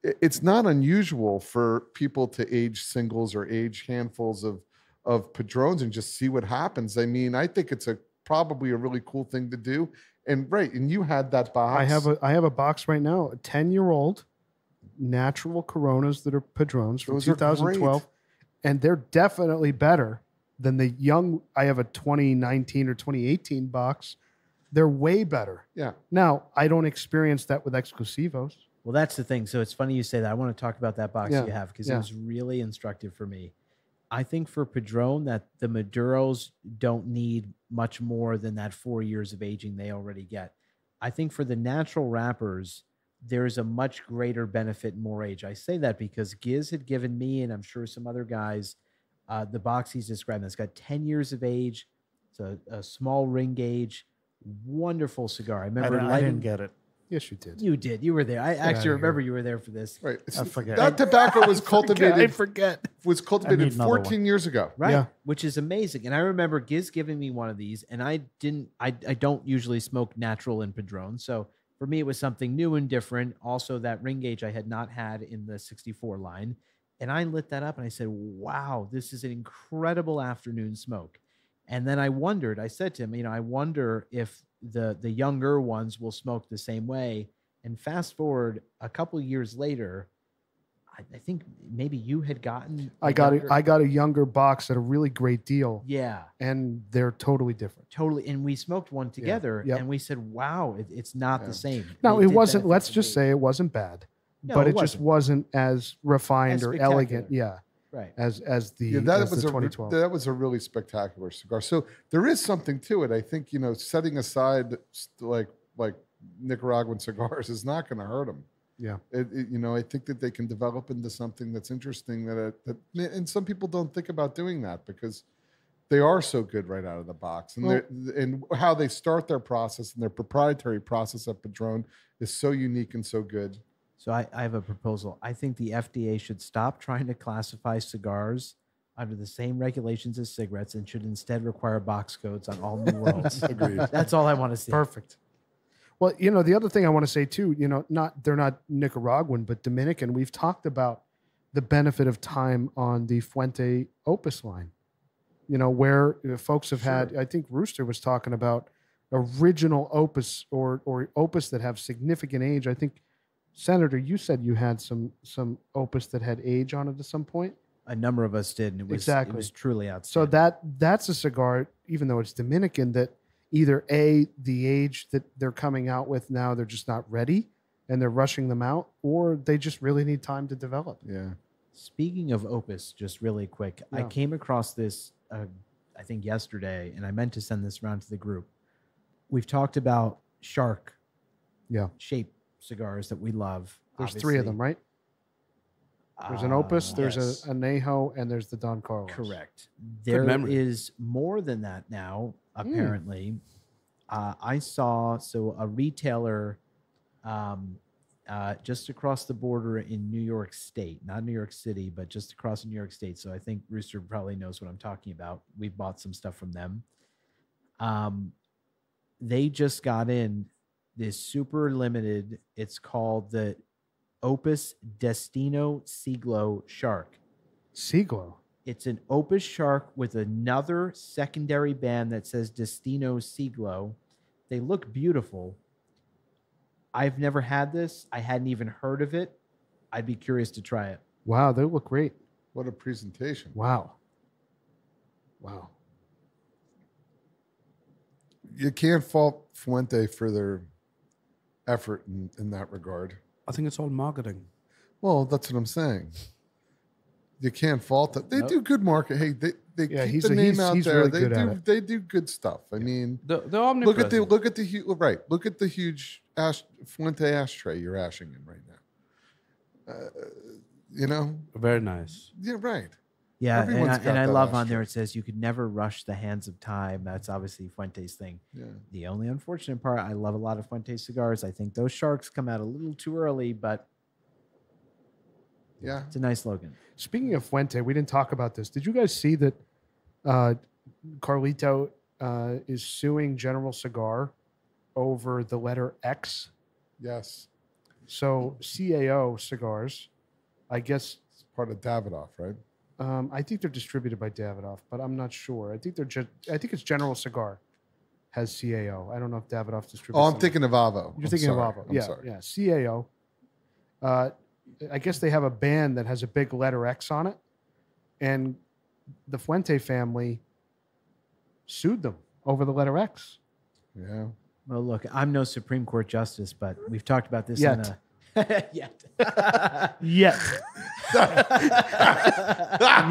B: it's not unusual for people to age singles or age handfuls of Padrones and just see what happens. I mean, I think it's probably a really cool thing to do. And and you had that box.
A: I have a box right now, a 10-year-old natural Coronas that are Padrones from 2012, and they're definitely better than the young. I have a 2019 or 2018 box. They're way better.
B: Yeah.
A: Now, I don't experience that with Exclusivos.
D: Well, that's the thing. So it's funny you say that. I want to talk about that box you have because it
A: Yeah.
D: was really instructive for me. I think for Padron that the Maduros don't need much more than that 4 years of aging they already get. I think for the natural wrappers, there's a much greater benefit in more age. I say that because Giz had given me, and I'm sure some other guys, the box he's describing. It's got 10 years of age. It's a small ring gauge, wonderful cigar. I remember
C: I didn't get it.
A: Yes, you did.
D: You did. You were there. I actually remember you were there for this.
B: Right.
C: I forget.
B: That tobacco was cultivated.
A: I forget.
B: Was cultivated
C: need another
B: 14 years ago.
D: Right.
A: Yeah.
D: Which is amazing. And I remember Giz giving me one of these, and I don't usually smoke natural in Padron. So for me, it was something new and different. Also, that ring gauge I had not had in the 64 line. And I lit that up and I said, wow, this is an incredible afternoon smoke. And then I said to him, I wonder if the younger ones will smoke the same way. And fast forward a couple of years later, I think maybe you had gotten.
A: I got a younger box at a really great deal.
D: Yeah.
A: And they're totally different.
D: Totally. And we smoked one together
A: Yep.
D: and we said, wow, it's not the same.
A: No,
D: They
A: it
D: did
A: wasn't.
D: benefit
A: Let's
D: from
A: just
D: age.
A: say it wasn't bad,
D: No,
A: but
D: it
A: it just
D: wasn't.
A: wasn't as refined
D: As
A: or elegant.
D: spectacular.
A: Yeah.
D: Right.
A: As the,
B: Yeah, that
A: as
B: was
A: the
B: a
A: 2012.
B: that was a really spectacular cigar. So there is something to it. I think setting aside like Nicaraguan cigars is not going to hurt them.
A: Yeah.
B: I think that they can develop into something that's interesting. And some people don't think about doing that because they are so good right out of the box, and how they start their process and their proprietary process at Padron is so unique and so good.
D: So I have a proposal. I think the FDA should stop trying to classify cigars under the same regulations as cigarettes and should instead require box codes on all new worlds.
B: Agreed.
D: That's all I want to see.
A: Perfect. Well, the other thing I want to say too, they're not Nicaraguan, but Dominican. We've talked about the benefit of time on the Fuente Opus line, where folks have had, I think Rooster was talking about original Opus or Opus that have significant age. I think, Senator, you said you had some Opus that had age on it at some point.
D: A number of us did, and it was truly
A: So
D: outstanding.
A: that's a cigar, even though it's Dominican, that either the age that they're coming out with now, they're just not ready and they're rushing them out, or they just really need time to develop.
B: Yeah.
D: Speaking of Opus, just really quick, I
A: Yeah.
D: came across this, I think yesterday, and I meant to send this around to the group. We've talked about shark shape cigars that we love.
A: There's three of them, right? There's an Opus, there's
D: yes.
A: a Anejo, and there's the Don Carlos.
D: Correct. There
E: memory.
D: is more than that now, apparently. I saw a retailer just across the border in New York State, not New York City, but just across New York State. So I think Rooster probably knows what I'm talking about. We've bought some stuff from them. They just got in this super limited, it's called the Opus Destino Siglo Shark.
A: Siglo.
D: It's an Opus Shark with another secondary band that says Destino Siglo. They look beautiful. I've never had this. I hadn't even heard of it. I'd be curious to try it.
A: Wow, they look great.
B: What a presentation.
A: Wow.
B: You can't fault Fuente for their effort in that regard.
E: I think it's all marketing.
B: Well, that's what I'm saying. You can't fault it. They
D: Nope.
B: do good market. Hey, they
A: Yeah,
B: keep the name out
A: he's
B: there.
A: really
B: They
A: good at
B: do
A: it.
B: they do good stuff. I mean,
E: The
B: look at
E: omnipresent.
B: look at the huge Fuente ashtray you're ashing in right now.
E: Very nice.
B: Yeah, right.
D: Yeah,
B: Everyone's got
D: and I
B: that
D: love on there
B: ashtray.
D: it says you could never rush the hands of time. That's obviously Fuente's thing.
B: Yeah.
D: The only unfortunate part, I love a lot of Fuente cigars. I think those sharks come out a little too early, but
B: Yeah.
D: it's a nice slogan.
A: Speaking of Fuente, we didn't talk about this. Did you guys see that Carlito is suing General Cigar over the letter X?
B: Yes.
A: So CAO cigars, I guess.
B: It's part of Davidoff, right?
A: I think they're distributed by Davidoff, but I'm not sure. I think I think it's General Cigar has CAO. I don't know if Davidoff distributes.
B: Oh, I'm
A: them.
B: thinking of Avo.
A: You're thinking of Avo.
B: I'm
A: Yeah,
B: sorry.
A: yeah. CAO. I guess they have a band that has a big letter X on it, and the Fuente family sued them over the letter X.
B: Yeah.
D: Well, look, I'm no Supreme Court justice, but we've talked about this
A: Yet.
D: on a yet.
A: Yet.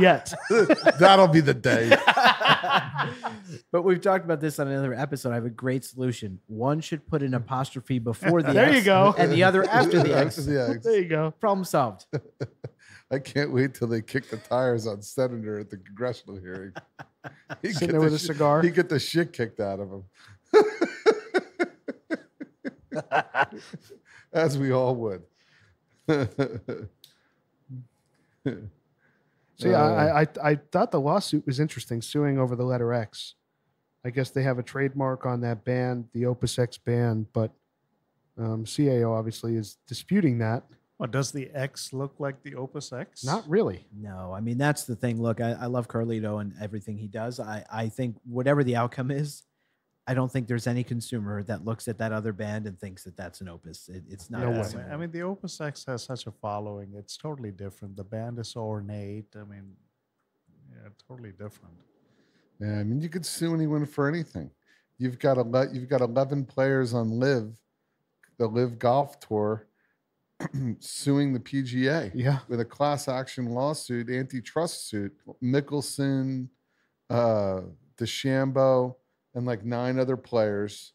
A: Yet.
B: That'll be the day.
D: But we've talked about this on another episode. I have a great solution. One should put an apostrophe before the
A: There
D: X
A: you go.
D: and the other after the X.
B: Yeah.
A: There you go.
D: Problem solved.
B: I can't wait till they kick the tires on Senator at the congressional hearing. He'd
A: Sitting
B: get
A: there with
B: the
A: a cigar.
B: He'd get the shit kicked out of him. As we all would.
A: So yeah, I thought the lawsuit was interesting, suing over the letter X. I guess they have a trademark on that band, the Opus X band, but CAO obviously is disputing that.
C: What does the X look like? The Opus X?
A: Not really.
D: No, I mean, that's the thing. Look, I love Carlito and everything he does. I think whatever the outcome is, I don't think there's any consumer that looks at that other band and thinks that that's an Opus. It's not.
A: No
D: that
A: way.
D: simple.
C: I mean, the Opus X has such a following. It's totally different. The band is so ornate. I mean, yeah, totally different.
B: Yeah, I mean, you could sue anyone for anything. You've got 11 players on LIV, the LIV Golf Tour, suing the PGA
A: Yeah.
B: with a class action lawsuit, antitrust suit. Mickelson, DeChambeau, and like 9 other players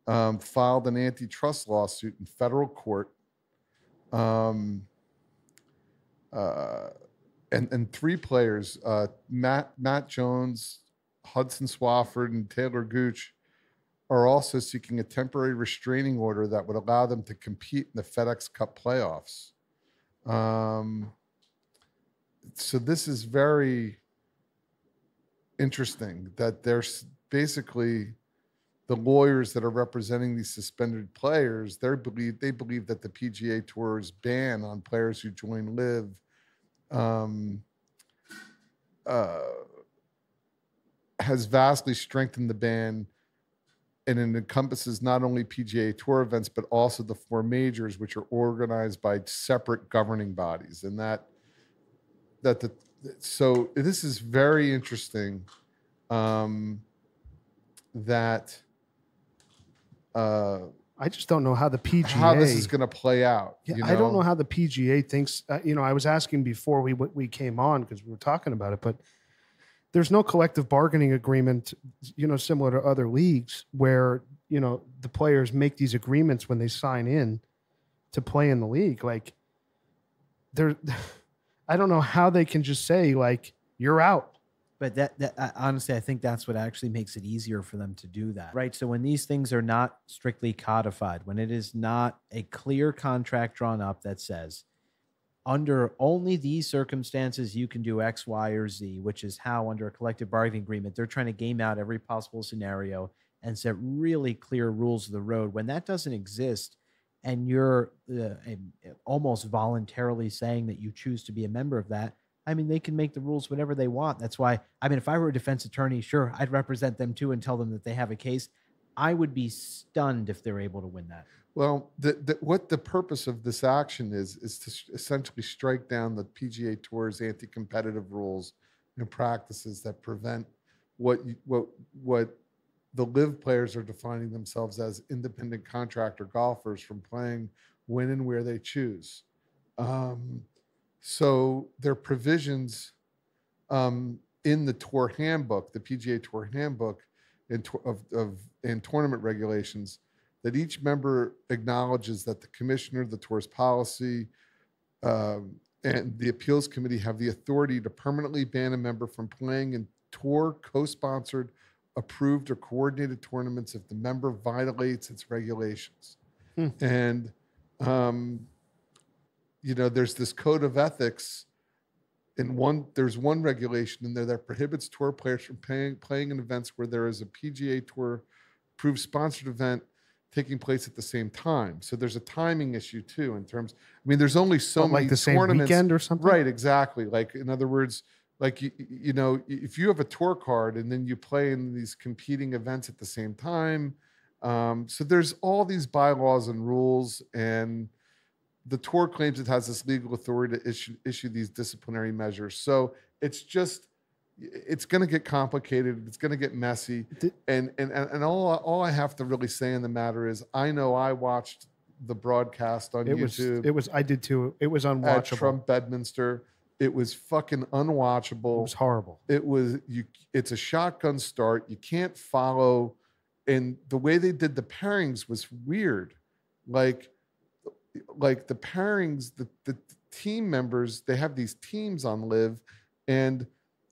B: filed an antitrust lawsuit in federal court. And 3 players, Matt Jones, Hudson Swafford, and Taylor Gooch, are also seeking a temporary restraining order that would allow them to compete in the FedEx Cup playoffs. So this is very interesting that there's basically the lawyers that are representing these suspended players. They believe that the PGA Tour's ban on players who join LIV has vastly strengthened the ban, and it encompasses not only PGA Tour events but also the 4 majors, which are organized by separate governing bodies. And so this is very interesting. That
A: I just don't know how the PGA
B: how this is going to play out.
A: Yeah,
B: you
A: I don't know how the PGA thinks. I was asking before we came on because we were talking about it, but there's no collective bargaining agreement, similar to other leagues where the players make these agreements when they sign in to play in the league. Like, I don't know how they can just say like you're out.
D: But honestly, I think that's what actually makes it easier for them to do that, right? So when these things are not strictly codified, when it is not a clear contract drawn up that says, under only these circumstances, you can do X, Y, or Z, which is how under a collective bargaining agreement, they're trying to game out every possible scenario and set really clear rules of the road. When that doesn't exist and you're almost voluntarily saying that you choose to be a member of that, I mean, they can make the rules whatever they want. That's why, I mean, if I were a defense attorney, sure, I'd represent them too and tell them that they have a case. I would be stunned if they're able to win that.
B: Well, what the purpose of this action is to essentially strike down the PGA Tour's anti-competitive rules and practices that prevent what the LIV players are defining themselves as independent contractor golfers from playing when and where they choose. So there are provisions in the tour handbook, the PGA Tour handbook, and tournament regulations, that each member acknowledges that the commissioner, the tour's policy, and the appeals committee have the authority to permanently ban a member from playing in tour co-sponsored, approved, or coordinated tournaments if the member violates its regulations. And there's this code of ethics. There's one regulation in there that prohibits tour players from playing in events where there is a PGA Tour approved sponsored event taking place at the same time. So there's a timing issue too, in terms, there's only so many
A: like the same
B: tournaments.
A: weekend or something?
B: Right, exactly. Like, in other words, like, if you have a tour card and then you play in these competing events at the same time. So there's all these bylaws and rules, and the tour claims it has this legal authority to issue these disciplinary measures. So it's going to get complicated. It's going to get messy. And all I have to really say in the matter is, I know I watched the broadcast on YouTube.
A: I did too. It was unwatchable.
B: At Trump Bedminster. It was fucking unwatchable.
A: It was horrible.
B: It's a shotgun start. You can't follow. And the way they did the pairings was weird. Like the pairings, the team members, they have these teams on LIV, and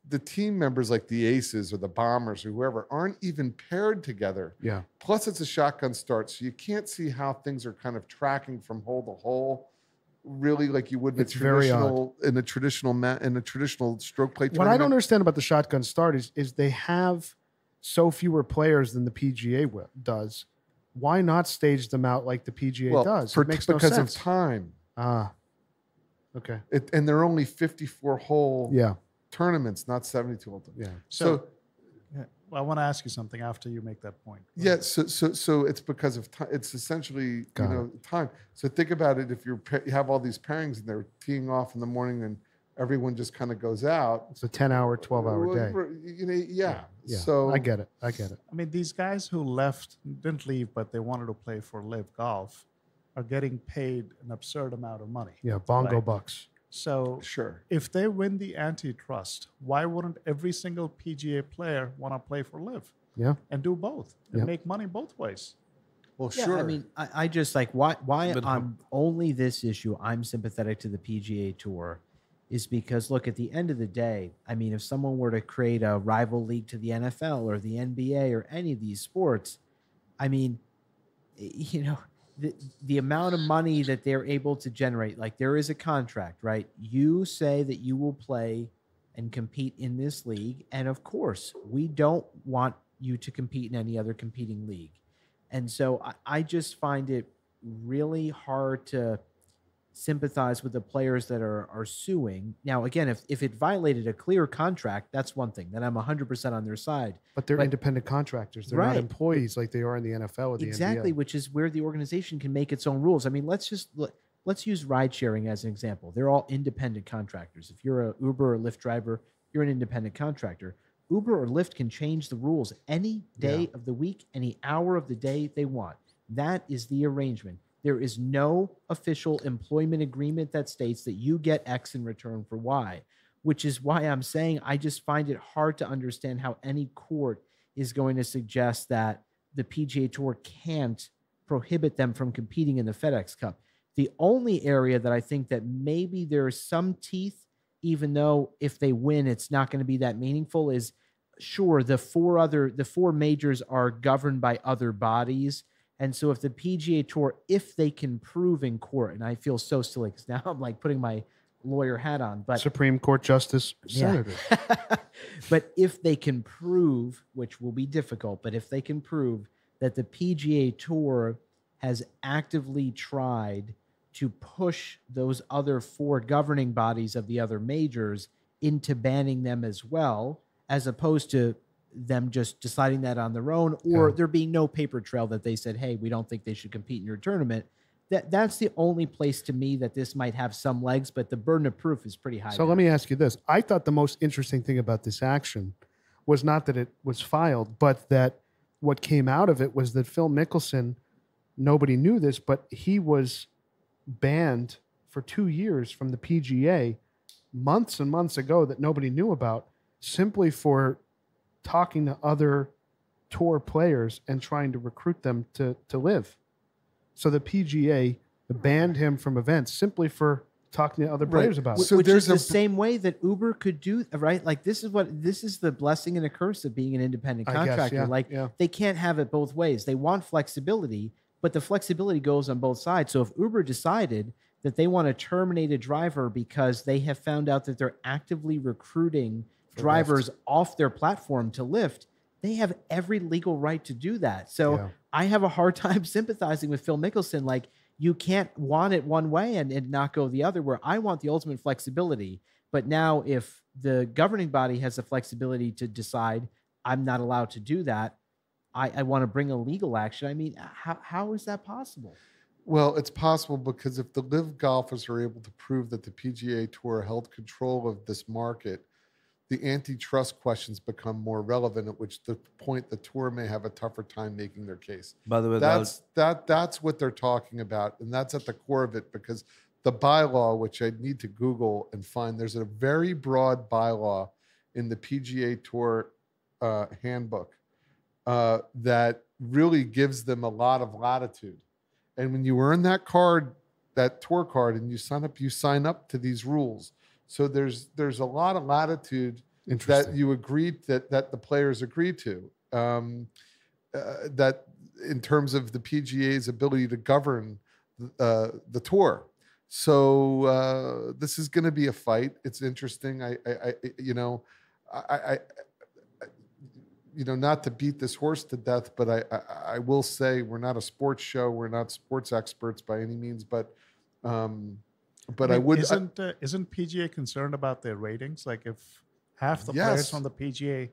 B: the team members, like the Aces or the Bombers or whoever, aren't even paired together.
A: Yeah.
B: Plus, it's a shotgun start, so you can't see how things are kind of tracking from hole to hole, really, like you would in a traditional stroke play tournament.
A: What I don't understand about the shotgun start is they have so fewer players than the PGA does. Why not stage them out like the PGA does? It makes no sense.
B: Because of time.
A: Okay.
B: And they're only 54 hole.
A: Yeah.
B: Tournaments, not 72 hole.
A: Yeah.
B: So
C: I want to ask you something after you make that point.
B: Yeah. So it's because of time. It's essentially time. So think about it. If you have all these pairings and they're teeing off in the morning and everyone just kind of goes out.
A: It's a 10-hour, 12-hour day.
B: Yeah.
A: Yeah.
B: So
A: I get it.
C: These guys who didn't leave, but they wanted to play for LIV Golf are getting paid an absurd amount of money.
A: Yeah. Bongo bucks.
C: So
B: sure,
C: if they win the antitrust, why wouldn't every single PGA player want to play for LIV?
A: Yeah.
C: And do both and make money both ways?
B: Well,
D: yeah,
B: sure.
D: I just like why on only this issue I'm sympathetic to the PGA Tour is because, look, at the end of the day, if someone were to create a rival league to the NFL or the NBA or any of these sports, the amount of money that they're able to generate, like there is a contract, right? You say that you will play and compete in this league. And of course, we don't want you to compete in any other competing league. And so I just find it really hard to sympathize with the players that are suing. Now, again, if it violated a clear contract, that's one thing. Then I'm 100% on their side.
A: But they're independent contractors. They're not employees like they are in the NFL or the
D: NBA.
A: NBA.
D: Which is where the organization can make its own rules. Let's use ride sharing as an example. They're all independent contractors. If you're a Uber or Lyft driver, you're an independent contractor. Uber or Lyft can change the rules any day of the week, any hour of the day they want. That is the arrangement. There is no official employment agreement that states that you get X in return for Y, which is why I'm saying I just find it hard to understand how any court is going to suggest that the PGA Tour can't prohibit them from competing in the FedEx Cup. The only area that I think that maybe there's some teeth, even though if they win, it's not going to be that meaningful, is sure, the four majors are governed by other bodies. And so if the PGA Tour, if they can prove in court, and I feel so silly because now I'm like putting my lawyer hat on, but
A: Supreme Court Justice Senator.
D: But if they can prove, which will be difficult, but if they can prove that the PGA Tour has actively tried to push those other four governing bodies of the other majors into banning them as well, as opposed to them just deciding that on their own, or there being no paper trail that they said, hey, we don't think they should compete in your tournament. That's the only place to me that this might have some legs, but the burden of proof is pretty high.
A: So let me ask you this. I thought the most interesting thing about this action was not that it was filed, but that what came out of it was that Phil Mickelson, nobody knew this, but he was banned for 2 years from the PGA months and months ago that nobody knew about, simply for talking to other tour players and trying to recruit them to live. So the PGA banned him from events simply for talking to other
B: Right.
A: players about it.
B: So
D: Which
B: there's
D: is the
B: a-
D: same way that Uber could do, right? Like this is the blessing and a curse of being an independent
A: I guess,
D: contractor.
A: yeah,
D: Like
A: yeah.
D: they can't have it both ways. They want flexibility, but the flexibility goes on both sides. So if Uber decided that they want to terminate a driver because they have found out that they're actively recruiting
A: For
D: drivers off their platform to Lyft, they have every legal right to do that. So
A: Yeah.
D: I have a hard time sympathizing with Phil Mickelson. Like, you can't want it one way and not go the other, where I want the ultimate flexibility. But now if the governing body has the flexibility to decide I'm not allowed to do that, I want to bring a legal action. I mean, how is that possible?
B: Well, it's possible because if the LIV golfers are able to prove that the PGA Tour held control of this market, the antitrust questions become more relevant, at which the point the tour may have a tougher time making their case.
E: By the way,
B: That's what they're talking about, and that's at the core of it, because the bylaw, which I need to Google and find, there's a very broad bylaw in the PGA Tour handbook that really gives them a lot of latitude. And when you earn that card, that tour card, and you sign up to these rules. So there's a lot of latitude that you agreed that the players agree to. That in terms of the PGA's ability to govern the tour. So this is going to be a fight. It's interesting. I not to beat this horse to death, but I will say we're not a sports show. We're not sports experts by any means, but I would.
C: Isn't PGA concerned about their ratings? Like if half the players on the PGA,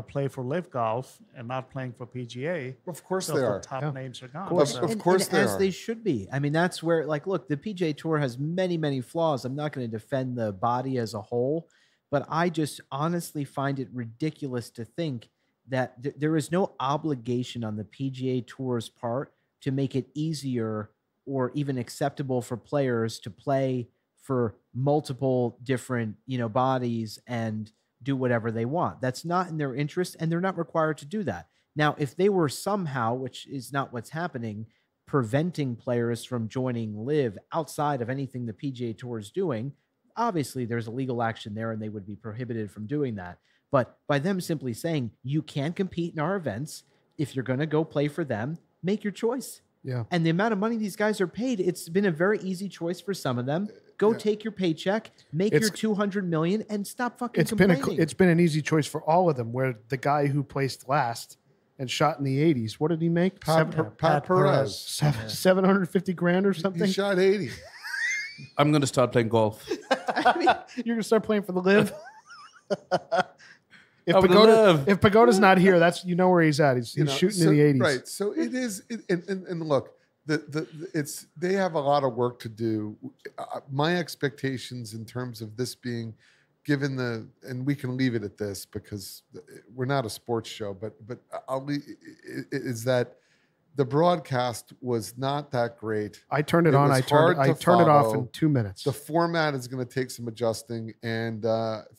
C: play for LIV Golf and not playing for PGA,
B: of course
C: so
B: they
C: the
B: are.
C: top names are gone.
B: Of course they
D: as
B: are.
D: they should be. I mean, that's where, like, look, the PGA Tour has many, many flaws. I'm not going to defend the body as a whole, but I just honestly find it ridiculous to think that there is no obligation on the PGA Tour's part to make it easier or even acceptable for players to play for multiple different, bodies and do whatever they want. That's not in their interest, and they're not required to do that. Now, if they were somehow, which is not what's happening, preventing players from joining LIV outside of anything the PGA Tour is doing, obviously there's a legal action there and they would be prohibited from doing that. But by them simply saying, you can compete in our events, if you're going to go play for them, make your choice.
A: Yeah.
D: And the amount of money these guys are paid, it's been a very easy choice for some of them. Go take your paycheck, make your $200 million, and stop fucking complaining.
A: It's been an easy choice for all of them. Where the guy who placed last and shot in the 80s, what did he make?
B: Pat Perez.
A: 750 grand or something.
B: He shot 80.
E: I'm going to start playing golf.
A: I mean, you're gonna start playing for the LIV.
E: Liv.
A: If Pagoda's not here, that's where he's at. He's shooting in the 80s.
B: Right. So it is. And look, they have a lot of work to do. My expectations in terms of this being given and we can leave it at this because we're not a sports show, but is that the broadcast was not that great.
A: I turned it on. I turned it off in 2 minutes.
B: The format is going to take some adjusting, and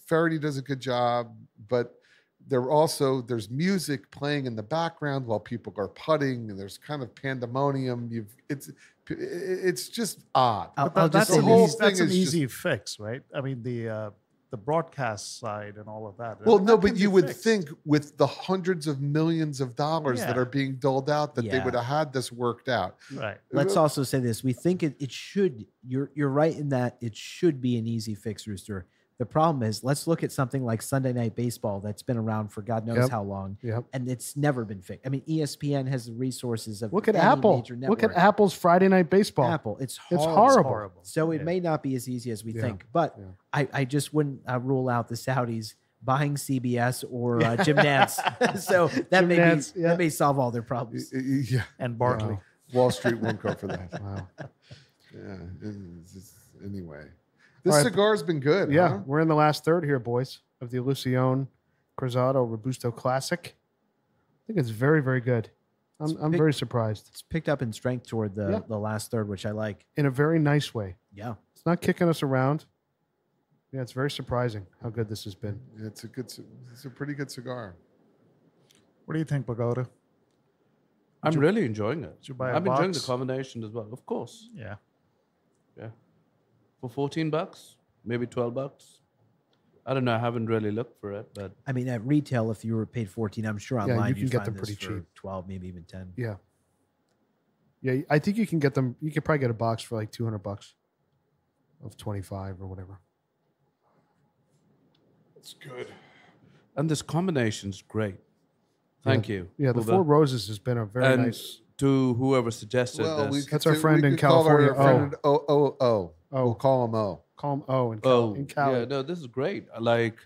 B: Faraday does a good job, but there's music playing in the background while people are putting, and there's kind of pandemonium. It's just odd.
C: That's
B: the whole thing
C: that's an
B: is
C: easy fix, right? I mean, the broadcast side and all of that.
B: Well,
C: that
B: no,
C: can
B: but
C: be
B: you would
C: fixed.
B: think with the hundreds of millions of dollars that
C: Yeah.
B: are being doled out that they
D: Yeah.
B: would have had this worked out.
C: Right.
D: Let's also say this. We think it should, you're right in that it should be an easy fix, Rooster. The problem is, let's look at something like Sunday Night Baseball that's been around for God knows how long, and it's never been fixed. I mean, ESPN has the resources of
A: Look at
D: any
A: Apple.
D: major network.
A: Look at Apple's Friday Night Baseball.
D: It's
A: It's
D: horrible.
A: horrible.
D: So it
C: Yeah.
D: may not be as easy as we
A: Yeah.
D: think, but I just wouldn't rule out the Saudis buying CBS or Jim Nantz. So that that may solve all their problems.
B: Yeah.
C: And Barkley.
A: Wow.
B: Wall Street won't go for that.
A: Wow.
B: Anyway, this
A: All right.
B: cigar's been good.
A: Yeah,
B: huh?
A: we're in the last third here, boys, of the Illusione Cruzado Robusto Classic. I think it's very, very good. I'm very surprised.
D: It's picked up in strength toward the last third, which I like.
A: In a very nice way.
D: Yeah.
A: It's not kicking us around. Yeah, it's very surprising how good this has been.
B: It's a pretty good cigar.
C: What do you think, Pagoda?
E: I'm really enjoying it.
C: Did you buy a
E: I'm enjoying the
C: box?
E: combination as well. Of course.
C: Yeah.
E: Yeah. for $14, maybe $12. I don't know. I haven't really looked for it, but
D: I mean, at retail, if you were paid 14, I'm sure
A: you
D: online
A: can
D: you'd
A: get
D: find
A: them
D: this
A: pretty
D: for
A: cheap.
D: 12, maybe even 10.
A: Yeah. Yeah, I think you can get them. You could probably get a box for like $200 of 25 or whatever.
B: It's good.
E: and this combination's great. Thank you.
A: Yeah, the
E: Uber.
A: Four Roses has been a very
E: and
A: nice.
E: to whoever suggested this.
A: That's our friend in
B: call her
A: California,
B: our friend O.
A: Oh.
B: We'll call him O.
A: Call them O in
E: Oh,
A: Cali.
E: yeah, no, this is great. Like,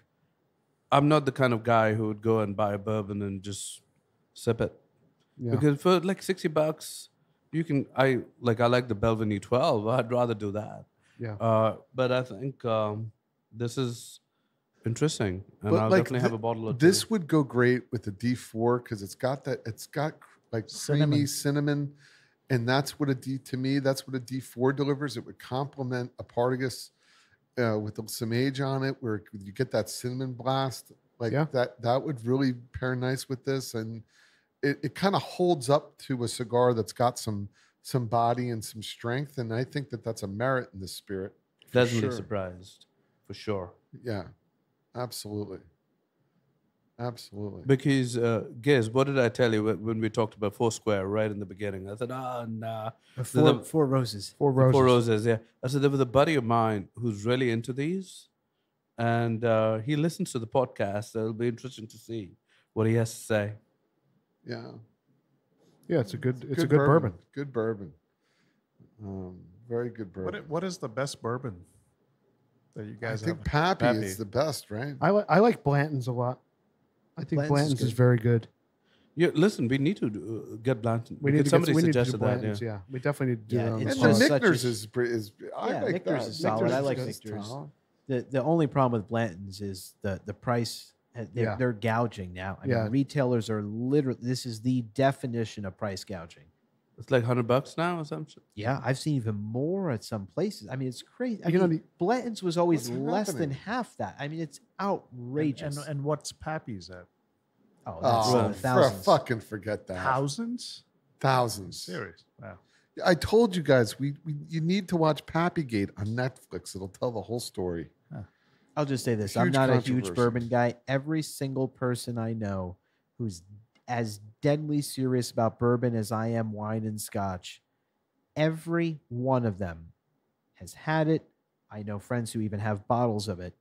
E: I'm not the kind of guy who would go and buy a bourbon and just sip it.
A: Yeah.
E: Because for like $60, you can. I like the Belvin 12. I'd rather do that.
A: Yeah.
E: But I think this is interesting, and
B: But
E: I'll
B: like
E: definitely have a bottle or two.
B: This would go great with the D4 because it's got like creamy cinnamon, and that's what to me that's what a D4 delivers. It would complement a Partagas with some age on it, where you get that cinnamon blast. Like that would really pair nice with this, and it kind of holds up to a cigar that's got some body and some strength, and I think that's a merit in this spirit.
E: Pleasantly surprised, for sure.
B: Yeah, absolutely. Absolutely.
E: Because, Giz, what did I tell you when we talked about Foursquare right in the beginning? I said, nah.
D: Four Roses.
A: Four Roses.
E: Four Roses, yeah. I said, there was a buddy of mine who's really into these, and he listens to the podcast. So it'll be interesting to see what he has to say.
B: Yeah.
A: Yeah, it's a good bourbon.
B: Good bourbon. Very good bourbon.
C: What is the best bourbon that you guys
B: I think
C: have?
B: Pappy is the best, right?
A: I like Blanton's a lot. I think Blanton's is very good.
E: Yeah, listen, we need to get Blanton.
A: We need to
E: somebody
A: we need to do
E: suggested that.
A: Blanton's,
E: Yeah.
A: We definitely need to do that. on
D: it's
A: the
B: And
D: just
B: the
A: pod.
D: such a-
B: Nickers is I
D: Yeah,
B: like
D: Nickers
B: that.
D: is solid. I like
B: is
D: Nickers.
B: solid.
D: The only problem with Blanton's is the price. They're gouging now. I mean, retailers are literally. This is the definition of price gouging.
E: It's like $100 now or something.
D: Yeah, I've seen even more at some places. I mean, it's crazy. I
A: You know,
D: mean, Blanton's was always
B: what's
D: less than
B: happening?
D: half that. I mean, it's outrageous.
C: And what's Pappy's at?
D: oh, that's
B: Oh,
D: thousands.
B: fucking forget that.
C: Thousands?
B: Thousands.
C: Serious? Wow.
B: I told you guys you need to watch Pappygate on Netflix. It'll tell the whole story.
D: I'll just say this: I'm
B: Huge
D: not a huge
B: controversy.
D: bourbon guy. Every single person I know who's as deadly serious about bourbon as I am wine and scotch, every one of them has had it. I know friends who even have bottles of it.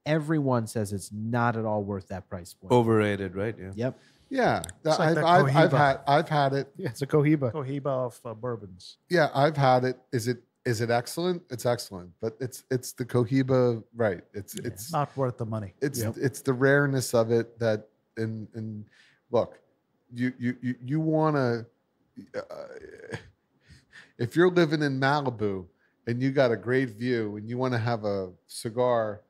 D: Everyone says it's not at all worth that price point.
E: Overrated, right? Yeah.
D: Yep.
B: Yeah,
C: It's like the
B: I've had it.
A: Yeah, it's a Cohiba.
C: Cohiba of bourbons.
B: Yeah, I've had it. Is it excellent? It's excellent, but it's the Cohiba, right? It's
C: Not worth the money.
B: it's the rareness of it that and look, you want to if you're living in Malibu and you got a great view and you want to have a cigar,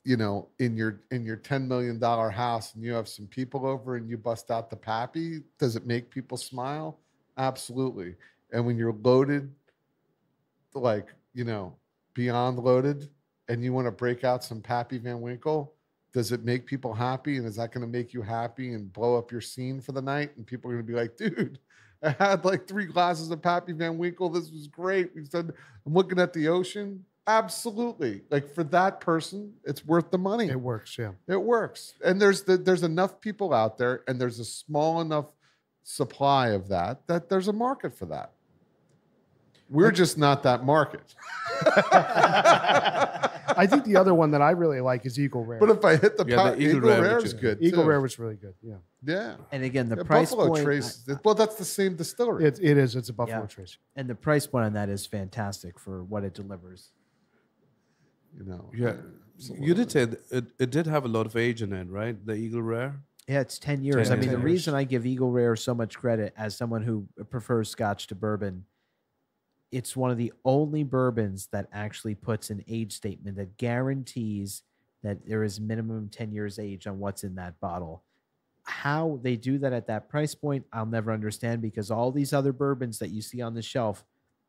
B: you know, in your $10 million house and you have some people over and you bust out the Pappy, does it make people smile? Absolutely. And when you're loaded, like, you know, beyond loaded, and you want to break out some Pappy Van Winkle, does it make people happy? And is that going to make you happy and blow up your scene for the night? And people are going to be like, dude, I had like 3 glasses of Pappy Van Winkle. This was great. We said, I'm looking at the ocean. Absolutely. Like for that person, it's worth the money.
A: It works, yeah.
B: It works. And there's enough people out there and there's a small enough supply of that there's a market for that. We're just not that market.
A: I think the other one that I really like is Eagle Rare.
B: But if I hit the
E: Eagle
B: Eagle
E: Rare,
B: Rare
E: which
B: is
E: is-
B: good.
A: Eagle
B: too.
A: Rare was really good. Yeah.
B: Yeah.
D: And again, the
B: Yeah,
D: price
B: Buffalo
D: point.
B: Trace. Well, that's the same distillery.
A: It is. It's a Buffalo
D: Yeah.
A: Trace.
D: And the price point on that is fantastic for what it delivers.
B: You know.
E: Yeah. You did say it did have a lot of age in it, right? The Eagle Rare.
D: Yeah, it's 10 years.
E: 10
D: I mean, the
E: years.
D: reason I give Eagle Rare so much credit as someone who prefers scotch to bourbon, it's one of the only bourbons that actually puts an age statement that guarantees that there is minimum 10 years age on what's in that bottle. How they do that at that price point, I'll never understand, because all these other bourbons that you see on the shelf,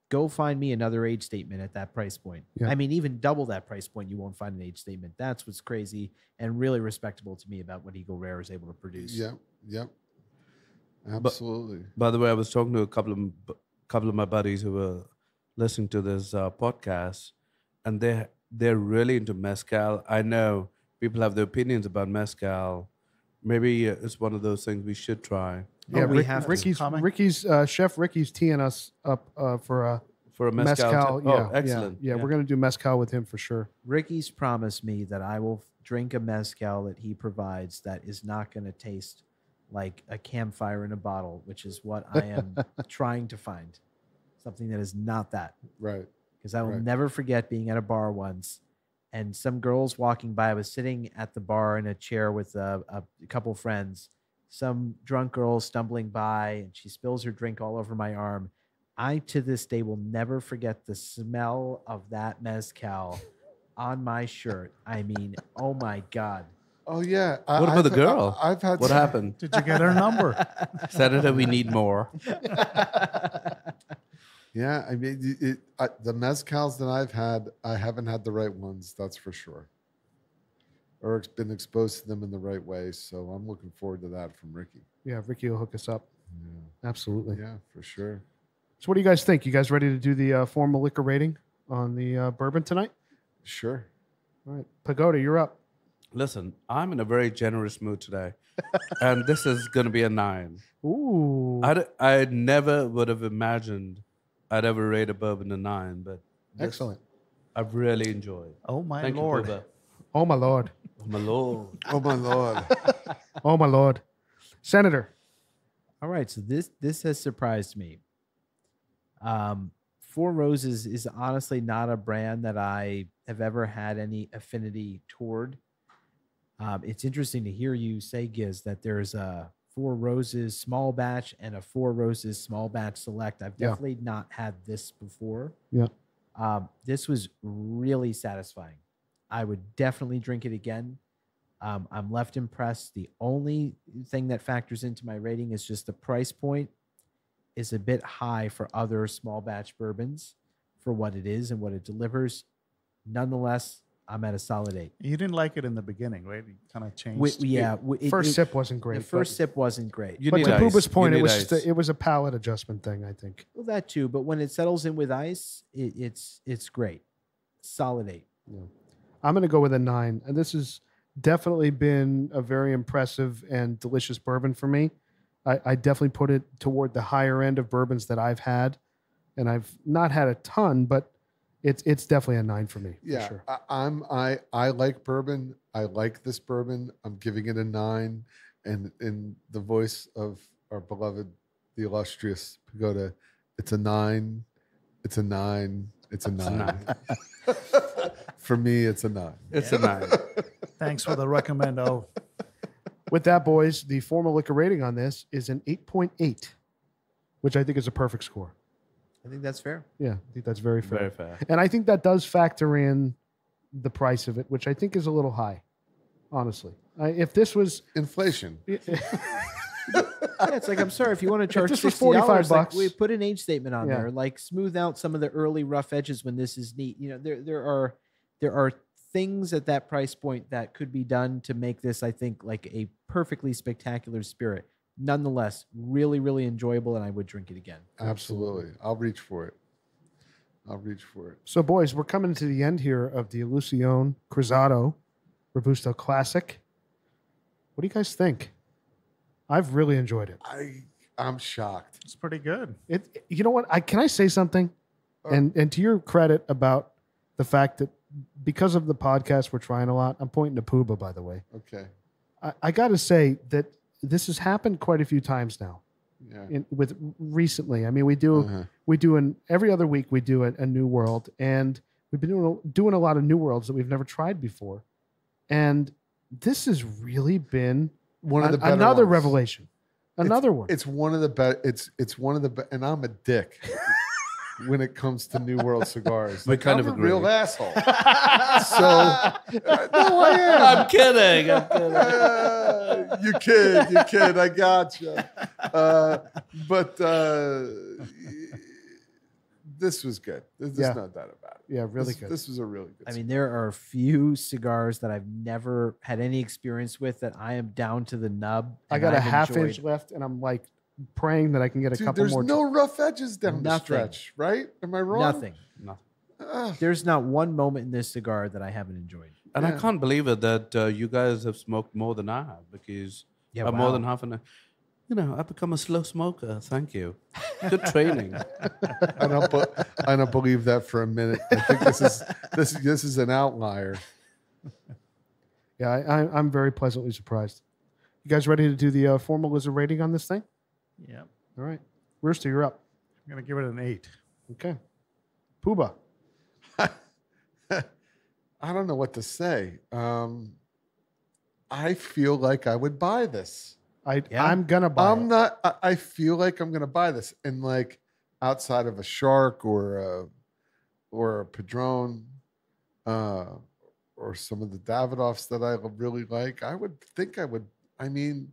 D: go find me another age statement at that price point.
A: Yeah.
D: I mean, even double that price point, you won't find an age statement. That's what's crazy and really respectable to me about what Eagle Rare is able to produce.
B: Yep. Absolutely.
E: By the way, I was talking to a couple of my buddies who were listening to this podcast, and they're really into mezcal. I know people have their opinions about mezcal. Maybe it's one of those things we should try
A: Yeah,
D: we have to.
A: Ricky's Chef Ricky's teeing us up for a
E: for a mezcal.
A: mezcal.
E: Oh,
A: Yeah,
E: excellent.
A: Yeah, we're gonna do mezcal with him for sure.
D: Ricky's promised me that I will drink a mezcal that he provides that is not going to taste like a campfire in a bottle, which is what I am trying to find. Something that is not that.
B: Right.
D: Because I will
B: Right.
D: never forget being at a bar once and some girls walking by. I was sitting at the bar in a chair with a couple friends. Some drunk girl stumbling by and she spills her drink all over my arm. I, to this day, will never forget the smell of that mezcal on my shirt. I mean, oh my God.
B: Oh yeah.
E: What about the girl?
B: I've had.
E: What happened?
C: Did you get her number?
E: Senator, we need more.
B: Yeah, I mean, the mezcals that I've had, I haven't had the right ones. That's for sure. Or been exposed to them in the right way. So I'm looking forward to that from Ricky.
A: Yeah, Ricky will hook us up.
B: Yeah,
A: Absolutely.
B: yeah, for sure.
A: So, what do you guys think? You guys ready to do the formal liquor rating on the bourbon tonight?
B: Sure.
A: All right, Pagoda, you're up.
E: Listen, I'm in a very generous mood today, and this is going to be a 9.
A: Ooh,
E: I never would have imagined I'd ever rate a bourbon a 9, but this
A: excellent.
E: I've really enjoyed.
C: Oh my
E: Thank
C: lord!
E: you, Bubba.
A: Oh my lord.
E: Oh, my lord.
B: Oh my lord.
A: Oh my lord. Senator.
D: All right, so this has surprised me. Four Roses is honestly not a brand that I have ever had any affinity toward. It's interesting to hear you say, Giz, that there's a Four Roses small batch and a Four Roses small batch select. I've
A: Yeah.
D: definitely not had this before.
A: Yeah.
D: This was really satisfying. I would definitely drink it again. I'm left impressed. The only thing that factors into my rating is just the price point is a bit high for other small batch bourbons for what it is and what it delivers. Nonetheless, I'm at a solid 8.
C: You didn't like it in the beginning, right? You kind of changed.
A: First sip wasn't great.
D: The first sip wasn't great.
E: You
A: but
E: need
A: to
E: ice.
A: Booba's point,
E: You
A: it
E: need
A: was
E: ice.
A: just it was a palate adjustment thing, I think.
D: Well, that too. But when it settles in with ice, it's great. Solid 8.
A: Yeah. I'm going to go with a 9. And this has definitely been a very impressive and delicious bourbon for me. I definitely put it toward the higher end of bourbons that I've had. And I've not had a ton, but it's definitely a 9 for me.
B: Yeah,
A: For sure.
B: I like bourbon. I like this bourbon. I'm giving it a 9. And in the voice of our beloved, the illustrious Pagoda, it's a 9. It's a 9. It's a 9. For me, it's a 9.
E: It's a 9.
C: Thanks for the recommendo.
A: With that, boys, the formal liquor rating on this is an 8.8, which I think is a perfect score.
D: I think that's fair.
A: Yeah, I think that's very fair.
E: Very fair.
A: And I think that does factor in the price of it, which I think is a little high, honestly. If this was...
B: Inflation.
D: Yeah, it's like, I'm sorry, if you want to charge
A: this was
D: $60,
A: $45,
D: like, we put an age statement on
A: Yeah.
D: there, like smooth out some of the early rough edges when this is neat. You know, there are things at that price point that could be done to make this, I think, like a perfectly spectacular spirit. Nonetheless, really, really enjoyable, and I would drink it again.
B: Absolutely. I'll reach for it.
A: So, boys, we're coming to the end here of the Illusione Cruzado Robusto Classic. What do you guys think? I've really enjoyed it.
B: I'm shocked.
C: It's pretty good.
A: You know what? Can I say something? And to your credit about the fact that because of the podcast, we're trying a lot. I'm pointing to Pooba, by the way.
B: Okay.
A: I got to say that this has happened quite a few times now.
B: Yeah.
A: With recently, I mean, we do every other week we do a new world, and we've been doing a lot of new worlds that we've never tried before, and this has really been
B: One of the better
A: another
B: ones.
A: revelation, another one.
B: It's one of the best. It's one of the best. And I'm a dick when it comes to New World cigars.
E: We kind
B: I'm
E: of
B: a
E: agree.
B: real asshole. So no, I am.
E: I'm kidding.
B: You kid. I gotcha. But this was good. There's
A: Yeah.
B: no doubt about it.
A: Yeah, really
B: this,
A: good.
B: This was a really good.
D: I mean, there are a few cigars that I've never had any experience with that I am down to the nub.
A: I
D: and
A: got a
D: I've
A: half
D: enjoyed.
A: inch left, and I'm like praying that I can get a
B: Dude,
A: couple
B: there's
A: more.
B: no rough edges down the
D: Nothing.
B: stretch, right? Am I wrong?
D: Nothing.
E: No.
D: There's not one moment in this cigar that I haven't enjoyed.
E: And I can't believe it that you guys have smoked more than I have, because I'm more than half an hour. You know, I've become a slow smoker. Thank you. Good training.
B: I don't believe that for a minute. I think this is an outlier.
A: Yeah, I'm very pleasantly surprised. You guys ready to do the formal lizard rating on this thing?
C: Yeah.
A: All right. Rooster, you're up.
C: I'm going to give it an 8.
A: Okay. Pooba.
B: I don't know what to say. I feel like I would buy this.
A: I'm gonna buy.
B: I feel like I'm gonna buy this, and like outside of a Shark or a Padron, or some of the Davidoffs that I really like, I would think I would. I mean,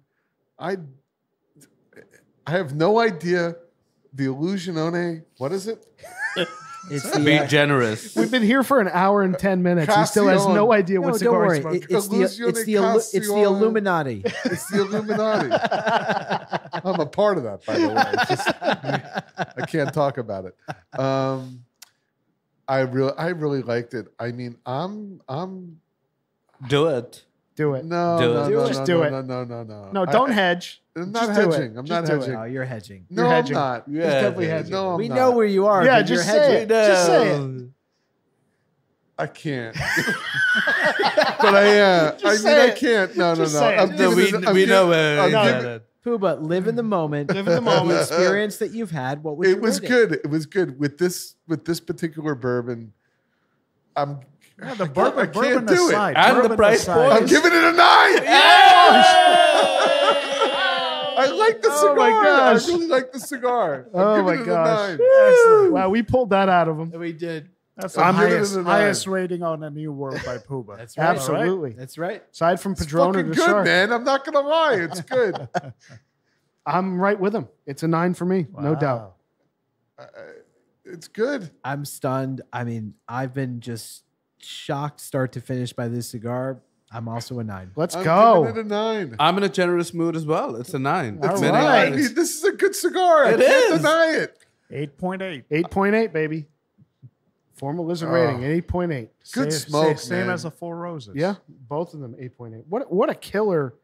B: I have no idea. The Illusione, what is it?
D: It's
E: Be generous.
A: We've been here for an hour and 10 minutes. He still has no idea what
D: don't
A: cigar
D: worry.
A: he's smoking.
D: It's the Illuminati.
B: It's the Illuminati. I'm a part of that, by the way. It's just, I can't talk about it. I really liked it. I mean, I'm
E: Do it.
A: Do it.
B: no,
E: Do
B: no,
E: it.
B: no,
A: Just
B: no,
A: do
B: no,
A: it.
B: no.
A: No, don't hedge.
B: I'm not
A: Just do it.
B: hedging. I'm not
A: Just do it.
B: hedging.
D: Oh, you're hedging.
B: No,
A: You're
B: I'm
A: hedging.
B: not.
A: He's definitely hedging.
B: No, I'm
D: We
B: not.
D: know where you are.
A: Yeah,
D: but
A: just
D: you're
A: say
D: hedging.
A: it. Just say it.
B: I can't. But I am. I mean,
A: say
B: I
A: it.
B: can't. No.
A: Just say it.
B: I'm
A: No,
B: giving
E: we
B: it- I'm
E: we
B: giving-
E: know where
B: I'm
E: he's
B: giving-
E: at it.
D: Pooba, live in the moment.
A: Live in the moment.
D: The experience that you've had. What would you
B: It was
D: rate
B: good. It was good with this particular bourbon.
C: Yeah, the
B: I
C: bourbon
B: can't do it.
C: aside,
E: And the
C: bourbon
E: price
C: aside,
E: point.
B: I'm giving it a 9. I like the cigar.
A: Oh my gosh.
B: I really like the cigar. I'm
A: Oh my
B: giving it
A: gosh.
B: a 9.
A: Wow, we pulled that out of him.
D: We did.
C: That's the
A: I'm giving
C: highest,
B: it a 9.
C: highest rating on a New World by Pooba.
D: That's right.
A: Absolutely.
D: That's right.
A: Aside from
B: It's
A: Padron or
B: fucking
A: the
B: good,
A: Shark,
B: man. I'm not gonna lie. It's good.
A: I'm right with him. It's a 9 for me, no doubt.
C: Wow.
B: It's good.
D: I'm stunned. I mean, I've been just shocked start to finish by this cigar. I'm also a 9.
A: Let's
B: I'm
A: go.
B: giving it a 9.
E: I'm in a generous mood as well. It's a 9.
A: All
E: Many
A: right.
B: I
E: guys.
B: mean, this is a good cigar.
E: It
B: I can't
E: is.
B: deny it.
C: 8.8.
A: 8.8, baby. Formal lizard
B: Oh.
A: rating, 8.8.
B: Good smoke,
C: Same
B: man.
C: as a Four Roses.
A: Yeah, both of them 8.8. What a killer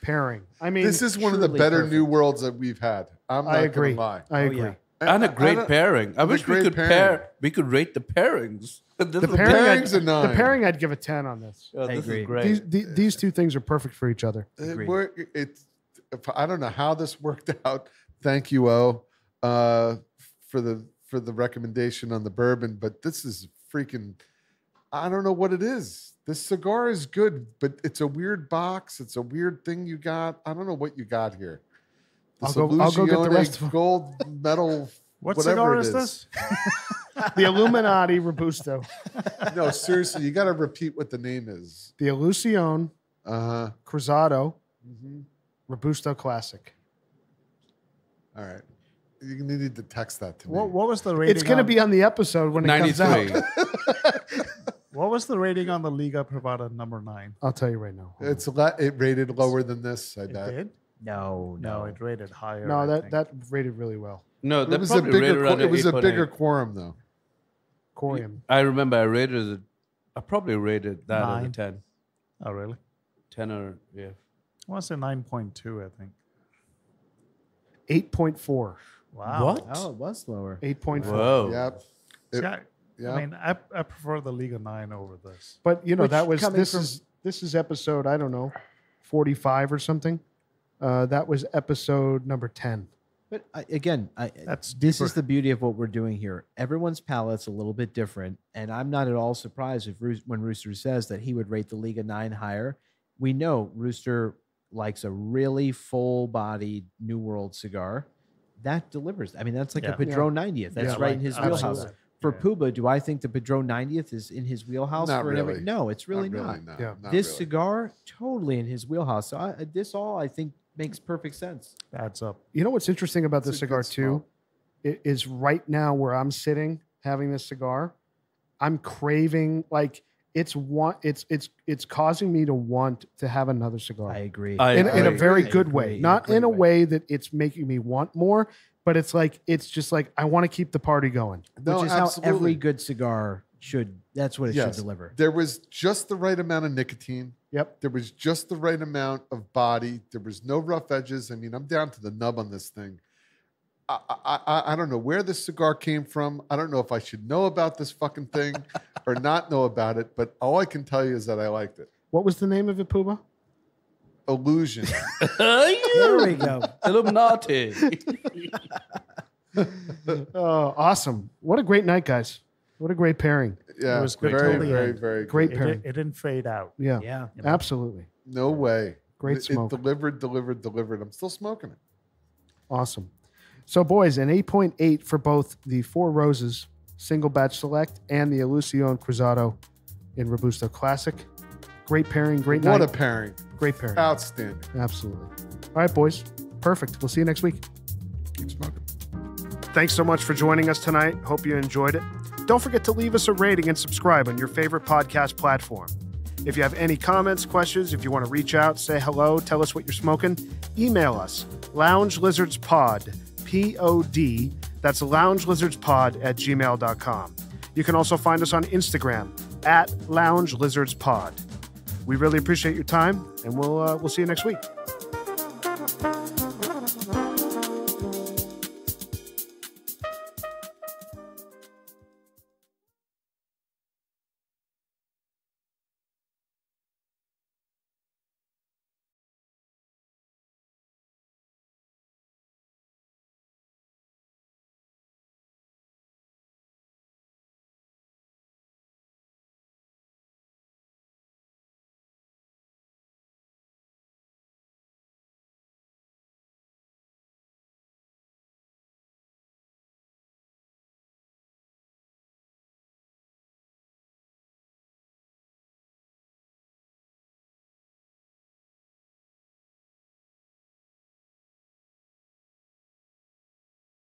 A: pairing. I mean,
B: This is one of the
D: truly
B: better
D: perfect.
B: New Worlds that we've had. I'm not
A: I agree.
B: gonna lie.
A: I
D: Oh,
A: agree.
D: yeah.
E: And a great
B: don't-
E: pairing. I
B: and a
E: wish we
B: great
E: could
B: pairing.
E: we could rate the pairings.
A: The
B: pairing- Pairing's a 9.
A: The pairing, I'd give a 10 on this.
E: Oh,
D: I
E: this
D: agree.
E: is great.
A: These two things are perfect for each other.
D: Agreed.
B: I don't know how this worked out. Thank you, O, for the recommendation on the bourbon, but this is freaking. I don't know what it is. This cigar is good, but it's a weird box. It's a weird thing you got. I don't know what you got here. This
A: I'll go get the
B: Illusione
A: rest of 'em.
B: gold medal.
C: What
B: whatever
C: cigar
B: it
C: is this?
A: The Illuminati Robusto.
B: No, seriously, you got to repeat what the name is.
A: The Illusione Cruzado
B: Mm-hmm.
A: Robusto Classic.
B: All right, you need to text that to me.
C: What was the rating?
A: It's going to be on the episode when it comes
E: 93.
A: out.
C: What was the rating on the Liga Privada number 9?
A: I'll tell you right now.
B: It rated lower than this. I
C: It
B: bet.
C: did?
D: No,
C: No, it rated higher.
A: No,
C: I
A: that
C: think.
A: that rated really well.
E: No,
B: It
E: that
B: was a
E: probably rated
B: bigger.
E: around
B: It was a
E: 8.8.
B: bigger quorum though.
A: Corium.
E: I remember I rated it. I probably rated that as a
C: 9.
E: 10.
C: Oh, really?
E: 10 or, yeah.
C: I want to say 9.2, I think.
A: 8.4.
C: Wow.
E: What?
D: Oh, it was lower.
A: 8.4.
E: Whoa.
B: Yep.
C: See,
B: It-
C: I
B: yeah.
C: mean, I prefer the Liga 9 over this.
A: But you know
D: Which
A: that was
D: coming from-
A: this is episode, I don't know, 45 or something. That was episode number 10.
D: But again,
C: That's
D: this
C: deeper.
D: is the beauty of what we're doing here. Everyone's palate's a little bit different, and I'm not at all surprised if when Rooster says that he would rate the Liga 9 higher. We know Rooster likes a really full-bodied New World cigar. That delivers. I mean, that's like
C: Yeah.
D: a Padron 90th. That's
A: Yeah,
D: right in
C: like,
D: his
C: absolutely.
D: wheelhouse. For
C: Yeah.
D: Pooba, do I think the Padron 90th is in his wheelhouse?
B: Not
D: for an
B: really.
D: No, it's really not.
B: No,
A: Yeah.
B: not
D: This
B: really.
D: cigar, totally in his wheelhouse. So this all, I think, makes perfect sense.
C: Adds up.
A: You know what's interesting about this
B: It's a
A: cigar
B: good
A: too? It is right now where I'm sitting having this cigar, I'm craving like it's causing me to want to have another cigar.
D: I agree.
A: in a
E: agree.
A: very
D: I
A: good
D: agree.
A: way.
D: In a
A: Not
D: great
A: in a
D: way.
A: way that it's making me want more, but it's just like I want to keep the party going.
B: No,
D: Which is
B: absolutely.
D: how every good cigar that's what it should deliver.
B: There was just the right amount of nicotine.
A: Yep.
B: There was just the right amount of body. There was no rough edges. I mean, I'm down to the nub on this thing. I don't know where this cigar came from. I don't know if I should know about this fucking thing or not know about it, but all I can tell you is that I liked it.
A: What was the name of it, Puba?
B: Illusion.
D: There we go.
E: Illuminati.
A: Oh, awesome. What a great night, guys. What a great pairing.
B: Yeah,
C: It was good
B: very,
C: till the
B: very,
C: end.
B: very good.
A: Great
C: It,
A: pairing.
C: it didn't fade out.
A: Yeah,
D: Yeah.
A: absolutely.
B: No way.
A: Great
B: It
A: smoke.
B: delivered. I'm still smoking it.
A: Awesome. So, boys, an 8.8 for both the Four Roses Single Batch Select and the Illusione Cruzado in Robusto Classic. Great pairing, great
B: What
A: night.
B: a pairing.
A: Great pairing.
B: Outstanding.
A: Absolutely. All right, boys. Perfect. We'll see you next week.
B: Keep smoking.
A: Thanks so much for joining us tonight. Hope you enjoyed it. Don't forget to leave us a rating and subscribe on your favorite podcast platform. If you have any comments, questions, if you want to reach out, say hello, tell us what you're smoking, email us, loungelizardspod, P-O-D, that's loungelizardspod@gmail.com. You can also find us on Instagram @loungelizardspod. We really appreciate your time, and we'll see you next week.